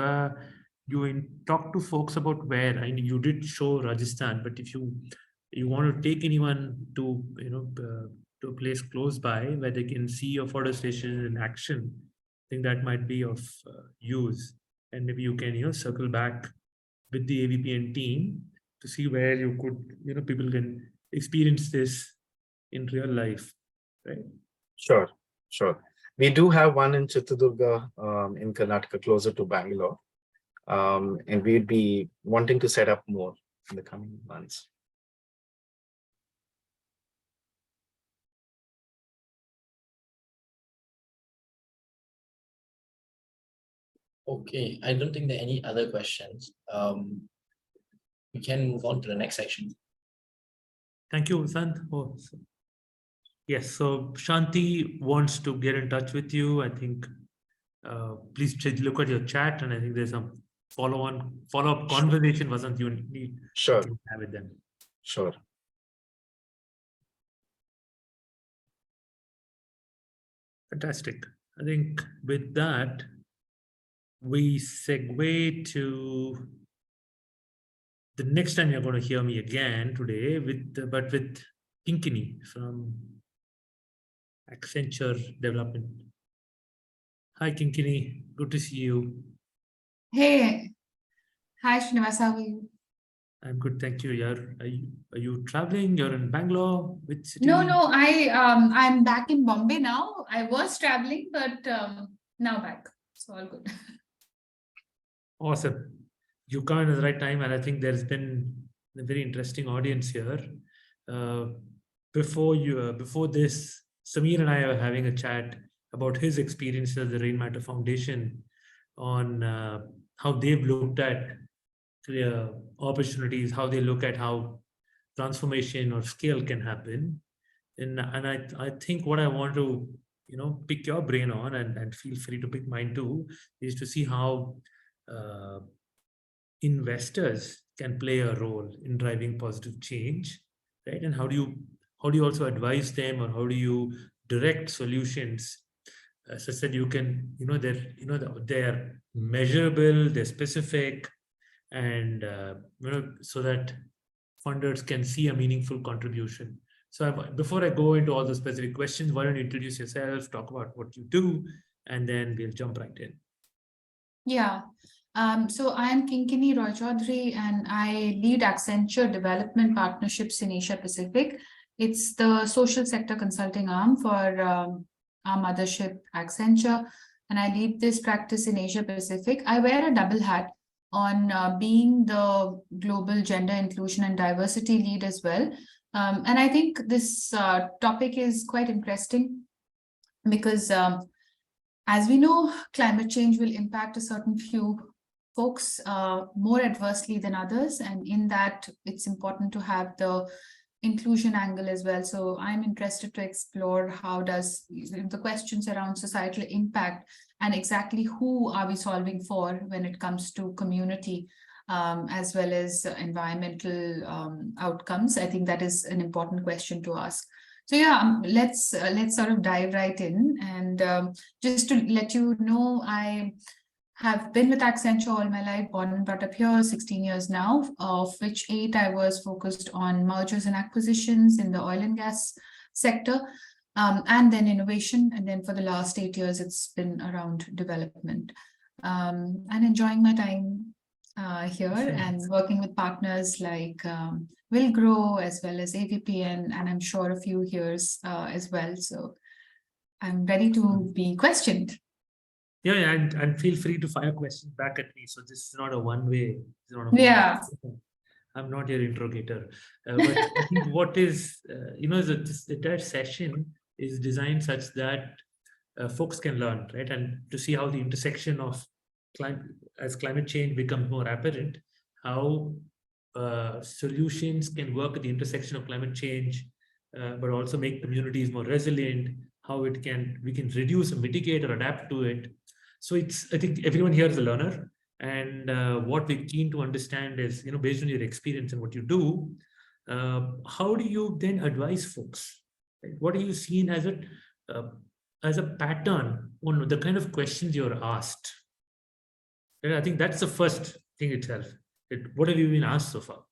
you talk to folks about where, I mean, you did show Rajasthan, but if you want to take anyone to to a place close by where they can see your forestation in action, I think that might be of use. and maybe you can circle back with the AVPN team to see where you could people can experience this in real life, right? Sure, sure. We do have one in Chitradurga, in Karnataka, closer to Bangalore. And we'd be wanting to set up more in the coming months. Okay, I don't think there are any other questions. We can move on to the next section. Thank you, Sant. Yes, so Shanti wants to get in touch with you. I think please look at your chat, and I think there's some follow-up conversation, Vasant, you need Sure. to have with them. Sure. Fantastic. I think with that, we segue to the next time you're going to hear me again today, with Kinkini from Accenture Development. Hi, Kinkini. Good to see you. Hey, hi Srinivas, how are you? I'm good, thank you. Are you traveling? You're in Bangalore? Which city? No, I'm back in Bombay now. I was traveling, but now back. So all good. Awesome. You come in at the right time, and I think there's been a very interesting audience here. Before this, Samir and I are having a chat about his experience at the Rainmatter Foundation on how they've looked at opportunities, how they look at how transformation or scale can happen. And I think what I want to pick your brain on, and feel free to pick mine too, is to see how investors can play a role in driving positive change, right? And how do you also advise them, or how do you direct solutions such that you can they're measurable, they're specific, and so that funders can see a meaningful contribution. So before I go into all the specific questions, why don't you introduce yourself, talk about what you do, and then we'll jump right in. Yeah. So I am Kinkini Roy Chaudhary, and I lead Accenture Development Partnerships in Asia Pacific. It's the social sector consulting arm for our mothership Accenture, and I lead this practice in Asia Pacific. I wear a double hat on being the global gender inclusion and diversity lead as well. And I think this topic is quite interesting because as we know, climate change will impact a certain few folks more adversely than others. And in that, it's important to have the inclusion angle as well. So I'm interested to explore how does the questions around societal impact and exactly who are we solving for when it comes to community as well as environmental outcomes. I think that is an important question to ask. So yeah, let's sort of dive right in. And just to let you know, I have been with Accenture all my life, born and brought up here, 16 years now, of which 8 I was focused on mergers and acquisitions in the oil and gas sector, and then innovation. And then for the last 8 years, it's been around development. And enjoying my time here and working with partners like Will Grow as well as AVPN, and I'm sure a few here as well. So I'm ready to be questioned. Yeah, and feel free to fire questions back at me. So this is not a one-way. Yeah. I'm not your interrogator. But I think what is, this entire session is designed such that folks can learn, right? And to see how the intersection of as climate change becomes more apparent, how solutions can work at the intersection of climate change, but also make communities more resilient, how we can reduce and mitigate or adapt to it. So I think everyone here is a learner, and what we're keen to understand is, based on your experience and what you do, how do you then advise folks? Right? What are you seen as a pattern on the kind of questions you're asked? And I think that's the first thing itself. What have you been asked so far?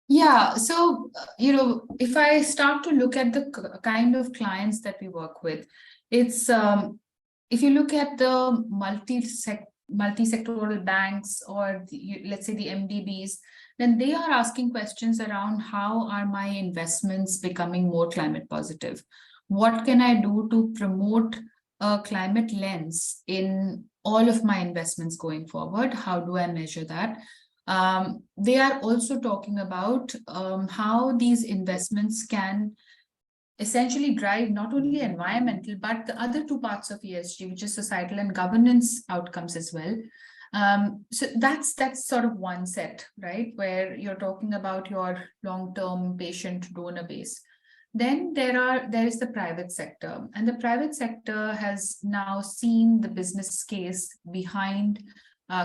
Yeah, so, if I start to look at the kind of clients that we work with, it's, if you look at the multi-sectoral banks or let's say the MDBs, then they are asking questions around how are my investments becoming more climate positive? What can I do to promote a climate lens in all of my investments going forward? How do I measure that? They are also talking about how these investments can essentially drive not only environmental, but the other two parts of ESG, which is societal and governance outcomes as well. So that's sort of one set, right, where you're talking about your long-term patient donor base. Then there is the private sector, and the private sector has now seen the business case behind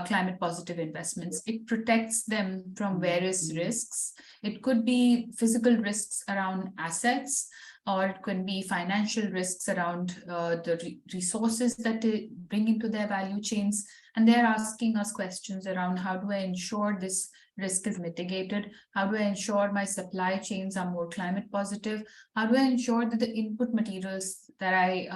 climate positive investments. It protects them from various risks. It could be physical risks around assets, or it can be financial risks around the resources that they bring into their value chains. And they're asking us questions around how do I ensure this risk is mitigated? How do I ensure my supply chains are more climate positive? How do I ensure that the input materials that I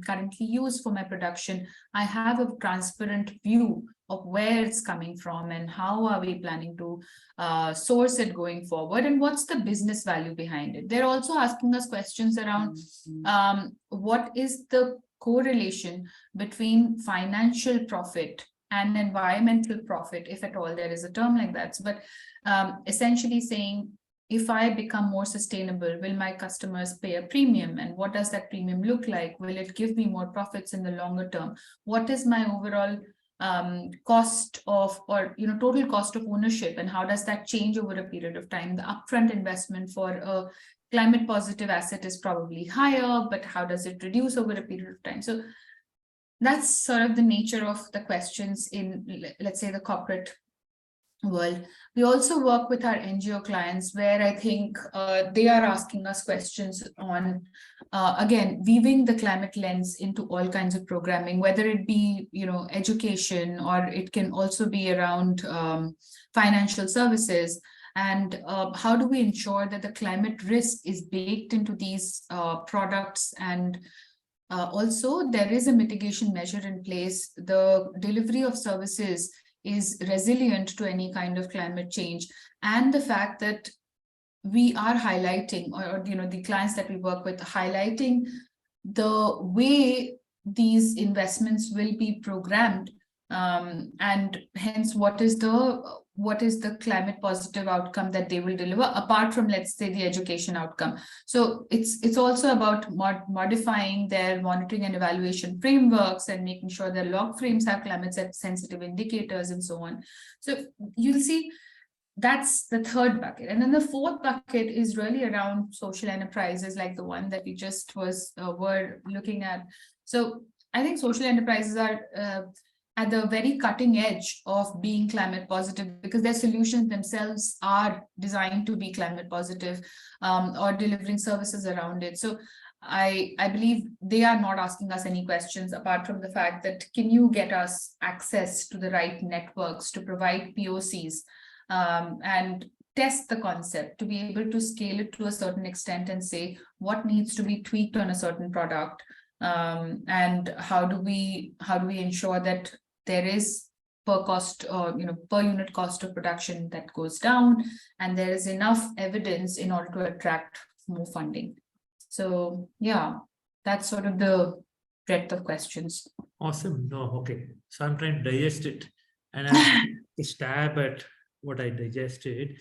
currently use for my production, I have a transparent view of where it's coming from and how are we planning to source it going forward, and what's the business value behind it. They're also asking us questions around what is the correlation between financial profit and environmental profit, if at all there is a term like that. But essentially saying, if I become more sustainable, will my customers pay a premium? And what does that premium look like? Will it give me more profits in the longer term? What is my overall cost of, or total cost of ownership, and how does that change over a period of time? The upfront investment for a climate positive asset is probably higher, but how does it reduce over a period of time? So that's sort of the nature of the questions in, let's say, the corporate world. We also work with our NGO clients, where I think they are asking us questions on, again, weaving the climate lens into all kinds of programming, whether it be, education, or it can also be around financial services. And how do we ensure that the climate risk is baked into these products? And also, there is a mitigation measure in place. The delivery of services is resilient to any kind of climate change. And the fact that we are highlighting, or the clients that we work with, highlighting the way these investments will be programmed, and hence what is the climate positive outcome that they will deliver, apart from, let's say, the education outcome. So it's also about modifying their monitoring and evaluation frameworks and making sure their log frames have climate sensitive indicators and so on. So you'll see that's the third bucket. And then the fourth bucket is really around social enterprises, like the one that we just were looking at. So I think social enterprises are at the very cutting edge of being climate positive, because their solutions themselves are designed to be climate positive, or delivering services around it. So I believe they are not asking us any questions apart from the fact that, can you get us access to the right networks to provide POCs and test the concept, to be able to scale it to a certain extent and say what needs to be tweaked on a certain product, and how do we ensure that there is per unit cost of production that goes down, and there is enough evidence in order to attract more funding. So yeah, that's sort of the breadth of questions. Awesome. No, okay. So I'm trying to digest it, and I stab at what I digested.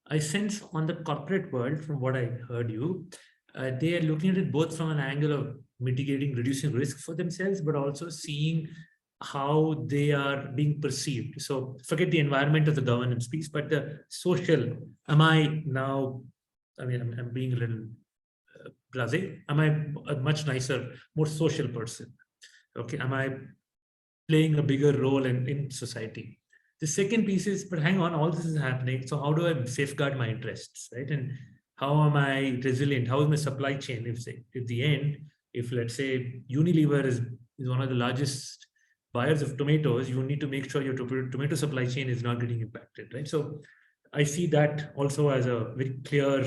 I sense on the corporate world, from what I heard you, they are looking at it both from an angle of mitigating, reducing risk for themselves, but also seeing how they are being perceived. So forget the environment of the governance piece, but the social. Am I now, I'm being a little blasé. Am I a much nicer, more social person? Okay, am I playing a bigger role in society? The second piece is, but hang on, all this is happening. So how do I safeguard my interests, right? And how am I resilient? How is my supply chain? If let's say Unilever is one of the largest buyers of tomatoes, you need to make sure your tomato supply chain is not getting impacted, right? So I see that also as a very clear,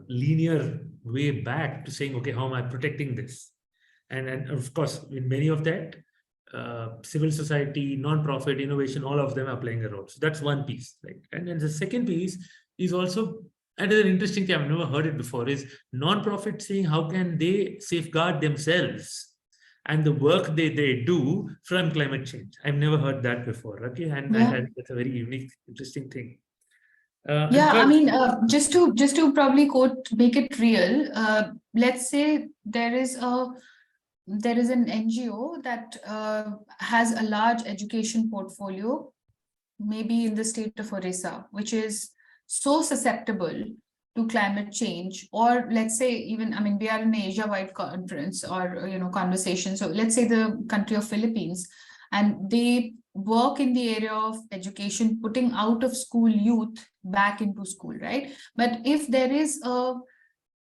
linear way back to saying, okay, how am I protecting this? And of course, in many of that, civil society, non-profit, innovation, all of them are playing a role. So that's one piece, right? And then the second piece is also another interesting thing I've never heard it before is non-profit saying how can they safeguard themselves and the work they do from climate change. I've never heard that before. Okay, and that's a very unique, interesting thing. Yeah, I mean, just to probably make it real. Let's say there is an NGO that has a large education portfolio, maybe in the state of Orissa, which is so susceptible to climate change, or let's say even, I mean, we are in an Asia-wide conference or, conversation. So let's say the country of Philippines, and they work in the area of education, putting out of school youth back into school, right? But if there is a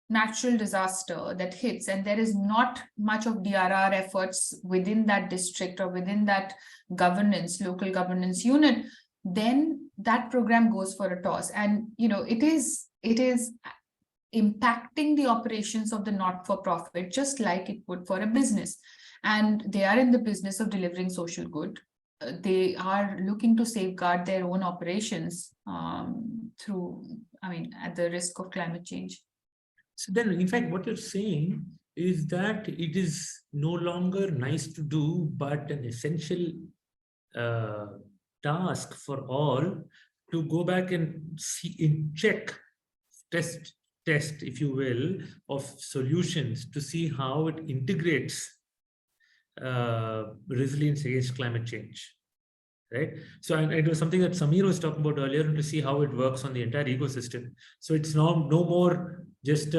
natural disaster that hits and there is not much of DRR efforts within that district or within that governance, local governance unit, then that program goes for a toss. And it is impacting the operations of the not-for-profit just like it would for a business. And they are in the business of delivering social good. They are looking to safeguard their own operations at the risk of climate change. So then, in fact, what you're saying is that it is no longer nice to do, but an essential task for all to go back and test, if you will, of solutions to see how it integrates resilience against climate change. Right. So and it was something that Samir was talking about earlier, to see how it works on the entire ecosystem. So it's no more just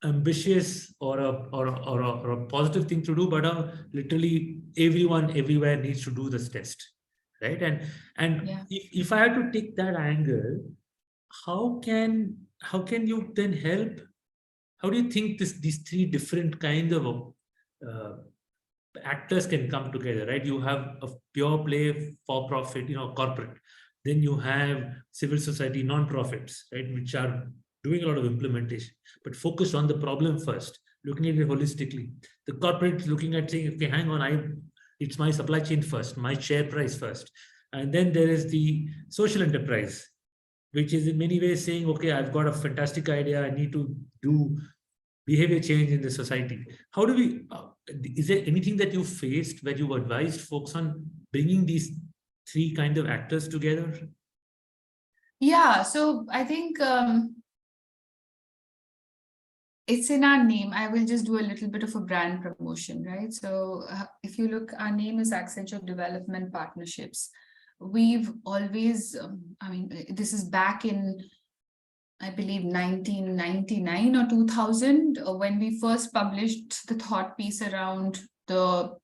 ambitious or a positive thing to do, but literally everyone everywhere needs to do this test, right? And Yeah. if I had to take that angle, how can you then help? How do you think these three different kinds of actors can come together, right? You have a pure play for profit, corporate. Then you have civil society, non-profits, right, which are doing a lot of implementation, but focused on the problem first, looking at it holistically. The corporate looking at saying, okay, hang on, it's my supply chain first, my share price first. And then there is the social enterprise, which is in many ways saying, okay, I've got a fantastic idea, I need to do behavior change in the society. How do we, is there anything that you faced where you advised folks on bringing these three kind of actors together? Yeah, so I think it's in our name. I will just do a little bit of a brand promotion, right? So if you look, our name is Accenture Development Partnerships. We've always, this is back in, I believe, 1999 or 2000, when we first published the thought piece around the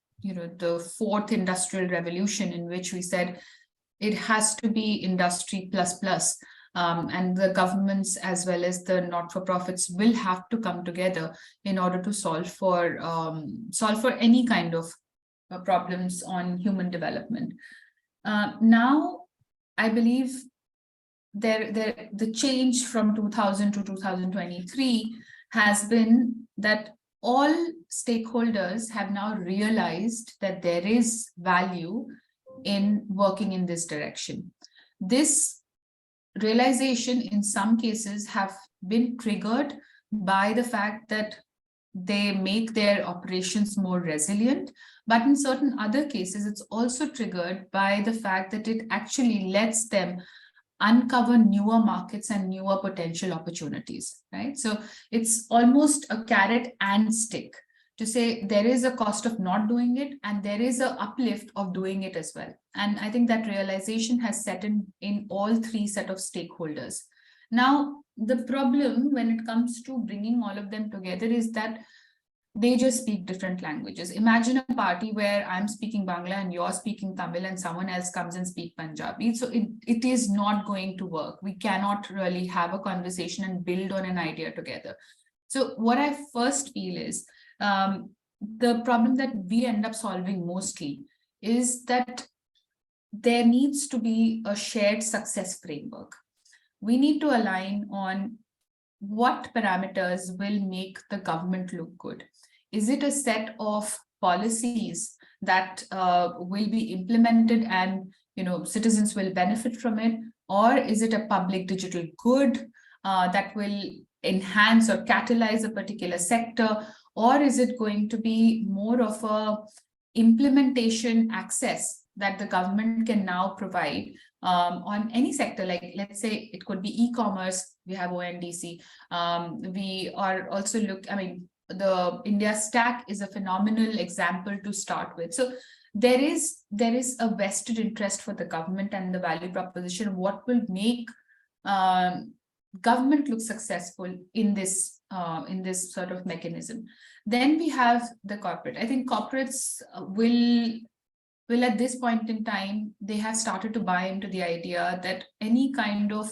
fourth industrial revolution, in which we said it has to be industry plus. And the governments as well as the not-for-profits will have to come together in order to solve for any kind of problems on human development. Now, I believe the change from 2000 to 2023 has been that all stakeholders have now realized that there is value in working in this direction. This realization in some cases have been triggered by the fact that they make their operations more resilient, but in certain other cases, it's also triggered by the fact that it actually lets them uncover newer markets and newer potential opportunities, right? So it's almost a carrot and stick to say there is a cost of not doing it and there is an uplift of doing it as well. And I think that realization has set in all three set of stakeholders. Now, the problem when it comes to bringing all of them together is that they just speak different languages. Imagine a party where I'm speaking Bangla and you're speaking Tamil and someone else comes and speaks Punjabi. So it is not going to work. We cannot really have a conversation and build on an idea together. So what I first feel is the problem that we end up solving mostly is that there needs to be a shared success framework. We need to align on what parameters will make the government look good. Is it a set of policies that will be implemented and citizens will benefit from it, or is it a public digital good that will enhance or catalyze a particular sector, or is it going to be more of a implementation access that the government can now provide on any sector? Like, let's say it could be e-commerce. We have ONDC. We are also the India Stack is a phenomenal example to start with. So there is a vested interest for the government and the value proposition of what will make government look successful in this sort of mechanism. Then we have the corporate. I think corporates will at this point in time, they have started to buy into the idea that any kind of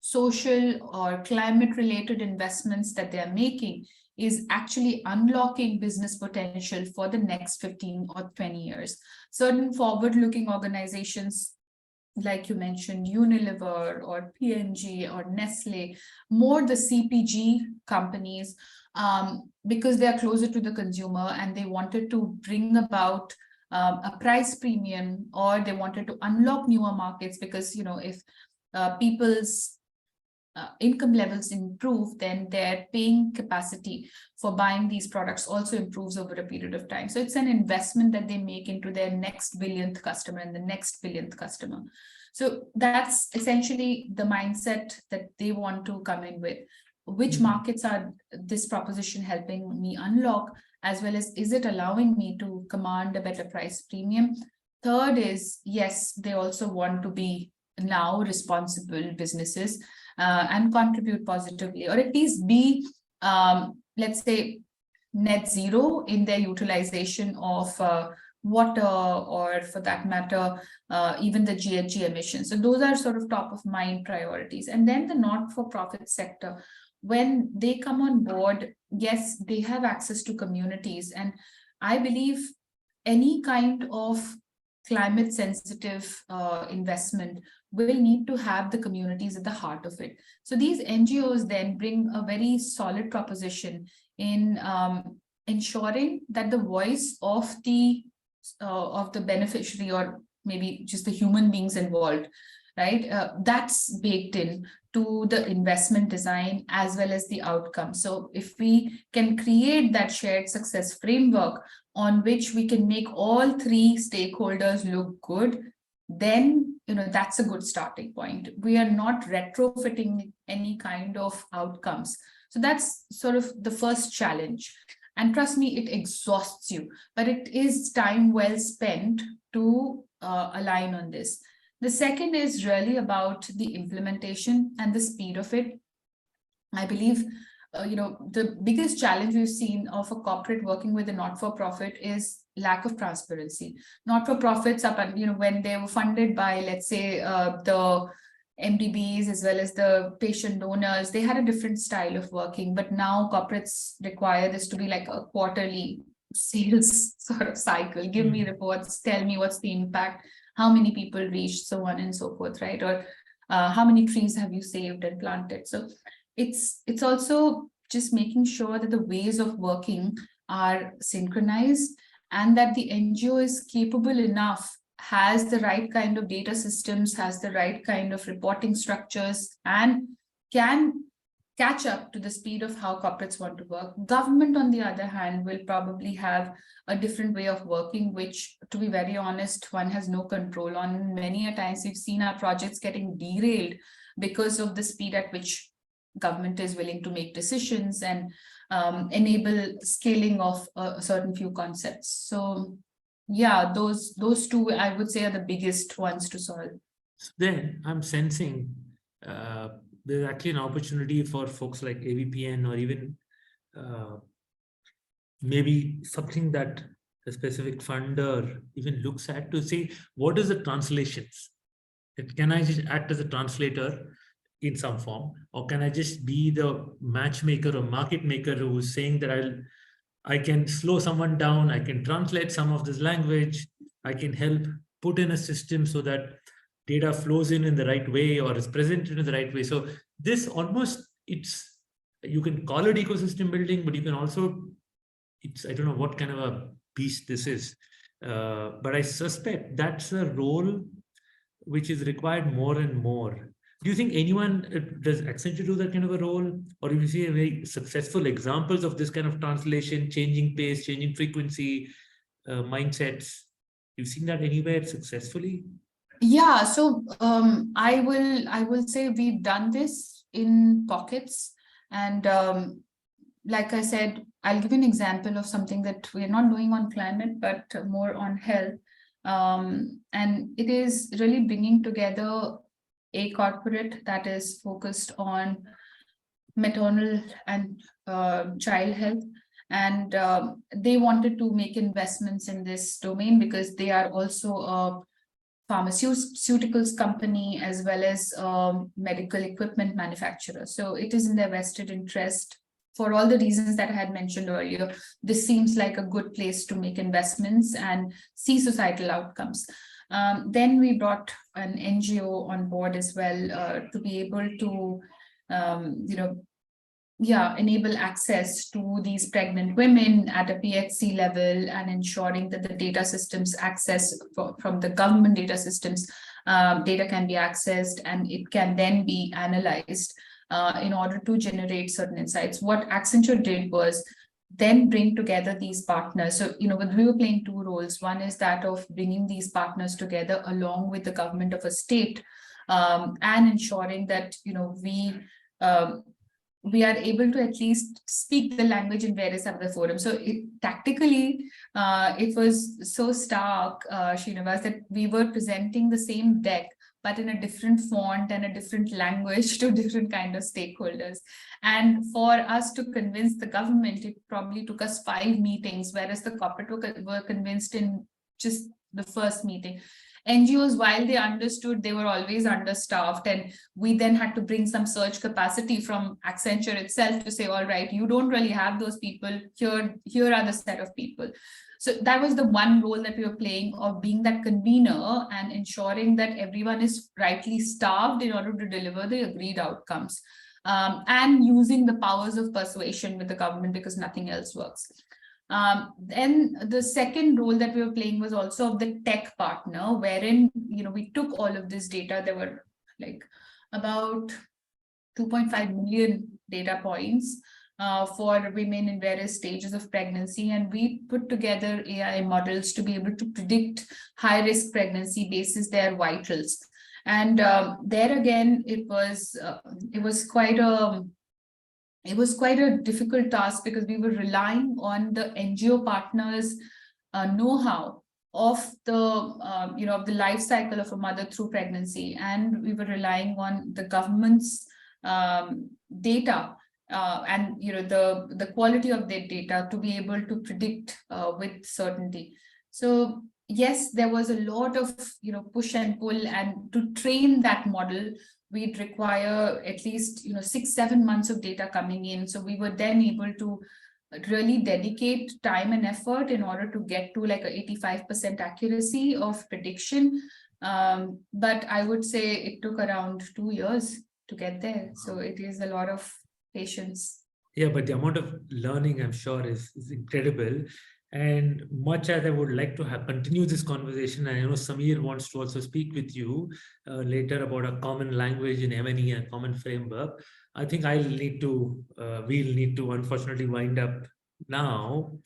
social or climate related investments that they are making is actually unlocking business potential for the next 15 or 20 years. Certain forward-looking organizations, like you mentioned, Unilever or P&G or Nestle, more the CPG companies, because they are closer to the consumer and they wanted to bring about a price premium, or they wanted to unlock newer markets, because if people's income levels improve, then their paying capacity for buying these products also improves over a period of time. So it's an investment that they make into their next billionth customer and the next billionth customer. So that's essentially the mindset that they want to come in with. Which markets are this proposition helping me unlock, as well as is it allowing me to command a better price premium? Third is, yes, they also want to be now responsible businesses and contribute positively, or at least be, let's say, net zero in their utilization of water, or for that matter, even the GHG emissions. So those are sort of top of mind priorities. And then the not-for-profit sector, when they come on board, yes, they have access to communities. And I believe any kind of climate sensitive investment will need to have the communities at the heart of it. So these NGOs then bring a very solid proposition in ensuring that the voice of the beneficiary, or maybe just the human beings involved, right, that's baked in to the investment design as well as the outcome. So if we can create that shared success framework on which we can make all three stakeholders look good, then that's a good starting point. We are not retrofitting any kind of outcomes. So that's sort of the first challenge. And trust me, it exhausts you, but it is time well spent to align on this. The second is really about the implementation and the speed of it. I believe, the biggest challenge we've seen of a corporate working with a not-for-profit is lack of transparency. Not-for-profits, when they were funded by, let's say, the MDBs as well as the patient donors, they had a different style of working. But now corporates require this to be like a quarterly sales sort of cycle. Give me reports, tell me what's the impact, how many people reached, so on and so forth, right? Or how many trees have you saved and planted? So it's also just making sure that the ways of working are synchronized, and that the NGO is capable enough, has the right kind of data systems, has the right kind of reporting structures, and can catch up to the speed of how corporates want to work. Government, on the other hand, will probably have a different way of working, which, to be very honest, one has no control on. Many a times we've seen our projects getting derailed because of the speed at which government is willing to make decisions and enable scaling of a certain few concepts. So yeah, those two, I would say, are the biggest ones to solve. Then I'm sensing there's actually an opportunity for folks like AVPN, or even maybe something that a specific funder even looks at, to say, what is the translations? Can I just act as a translator in some form, or can I just be the matchmaker or market maker who's saying that I can slow someone down, I can translate some of this language, I can help put in a system so that data flows in the right way or is presented in the right way. So this almost, you can call it ecosystem building, but you can also, I don't know what kind of a beast this is. But I suspect that's a role which is required more and more. Do you think anyone, does Accenture do that kind of a role? Or do you see very successful examples of this kind of translation, changing pace, changing frequency, mindsets? You've seen that anywhere successfully? Yeah, so I will say we've done this in pockets, and like I said, I'll give you an example of something that we're not doing on climate, but more on health. And it is really bringing together a corporate that is focused on maternal and child health. And they wanted to make investments in this domain because they are also a pharmaceuticals company as well as medical equipment manufacturer. So it is in their vested interest. For all the reasons that I had mentioned earlier, this seems like a good place to make investments and see societal outcomes. Then we brought an NGO on board as well to be able to, enable access to these pregnant women at a PHC level and ensuring that the data systems access from the government data systems, data can be accessed and it can then be analyzed in order to generate certain insights. What Accenture did was then bring together these partners. So, we were playing two roles. One is that of bringing these partners together along with the government of a state and ensuring that, we are able to at least speak the language in various other forums. So tactically, it was so stark, Srinivas, that we were presenting the same deck, but in a different font and a different language to different kind of stakeholders. And for us to convince the government, it probably took us 5 meetings, whereas the corporate were convinced in just the first meeting. NGOs, while they understood, they were always understaffed, and we then had to bring some surge capacity from Accenture itself to say, all right, you don't really have those people, here are the set of people. So that was the one role that we were playing, of being that convener and ensuring that everyone is rightly staffed in order to deliver the agreed outcomes, and using the powers of persuasion with the government because nothing else works. Then the second role that we were playing was also of the tech partner, wherein, we took all of this data. There were like about 2.5 million data points for women in various stages of pregnancy. And we put together AI models to be able to predict high-risk pregnancy basis their vitals. And there again, it was quite a difficult task because we were relying on the NGO partners' know-how of the of the life cycle of a mother through pregnancy, and we were relying on the government's data and the quality of their data to be able to predict with certainty. So yes, there was a lot of push and pull, and to train that model, we'd require at least 6-7 months of data coming in. So we were then able to really dedicate time and effort in order to get to like a 85% accuracy of prediction. But I would say it took around 2 years to get there. So it is a lot of patience. Yeah, but the amount of learning, I'm sure, is incredible. And much as I would like to continue this conversation, and I know Samir wants to also speak with you later about a common language in M&E and common framework, I think we'll need to unfortunately wind up now.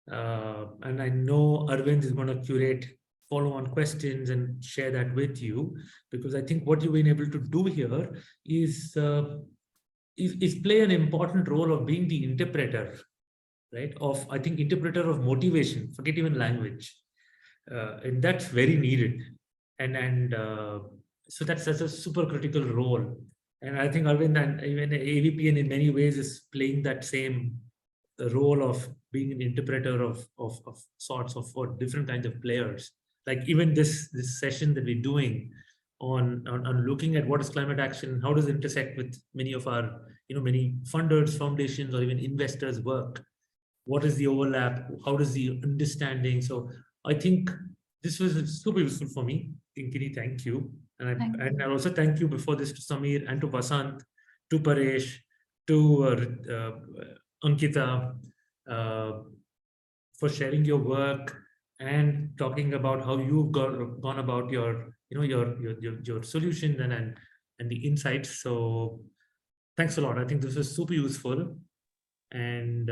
And I know Arvind is going to curate follow-on questions and share that with you, because I think what you've been able to do here is play an important role of being the interpreter, right? I think interpreter of motivation, forget even language. And that's very needed. And so that's a super critical role. And I think Arvind and even AVPN in many ways is playing that same role of being an interpreter of sorts of for different kinds of players. Like even this session that we're doing on looking at what is climate action, how does it intersect with many of our, many funders, foundations, or even investors' work. What is the overlap? How does the understanding? So I think this was super useful for me. Kinkini, thank you. And I also thank you before this to Samir and to Vasant, to Paresh, to Ankita for sharing your work and talking about how you've gone about your, your solution and the insights. So thanks a lot. I think this was super useful. And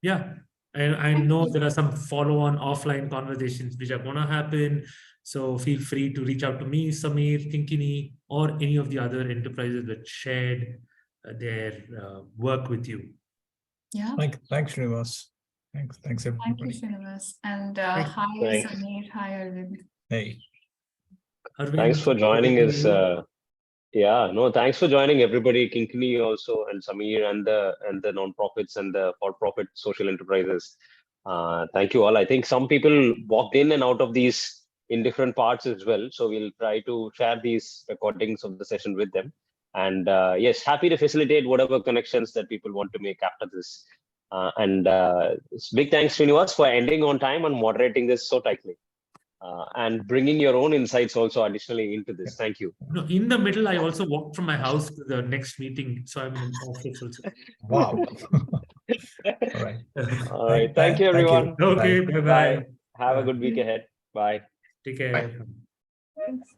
yeah, I know there are some follow-on offline conversations which are going to happen. So feel free to reach out to me, Samir, Kinkini, or any of the other enterprises that shared their work with you. Yeah. Thanks, Srinivas. Thanks Thank you, everybody. Srinivas. And Thank hi, Thanks. Samir. Hi, Arvind. Hey. Arvind, Thanks for joining us. you. Yeah, no, thanks for joining everybody, Kinkini also, and Samir, and the nonprofits and the for-profit social enterprises. Thank you all. I think some people walked in and out of these in different parts as well. So we'll try to share these recordings of the session with them. And yes, happy to facilitate whatever connections that people want to make after this. Big thanks, Srinivas, for ending on time and moderating this so tightly. And bringing your own insights also additionally into this. Thank you. No, in the middle, I also walked from my house to the next meeting. So I'm in office also. Wow. All right. All right. Thank you, everyone. Okay, Bye. bye-bye. Bye. Have a good week ahead. Bye. Take care. Thanks.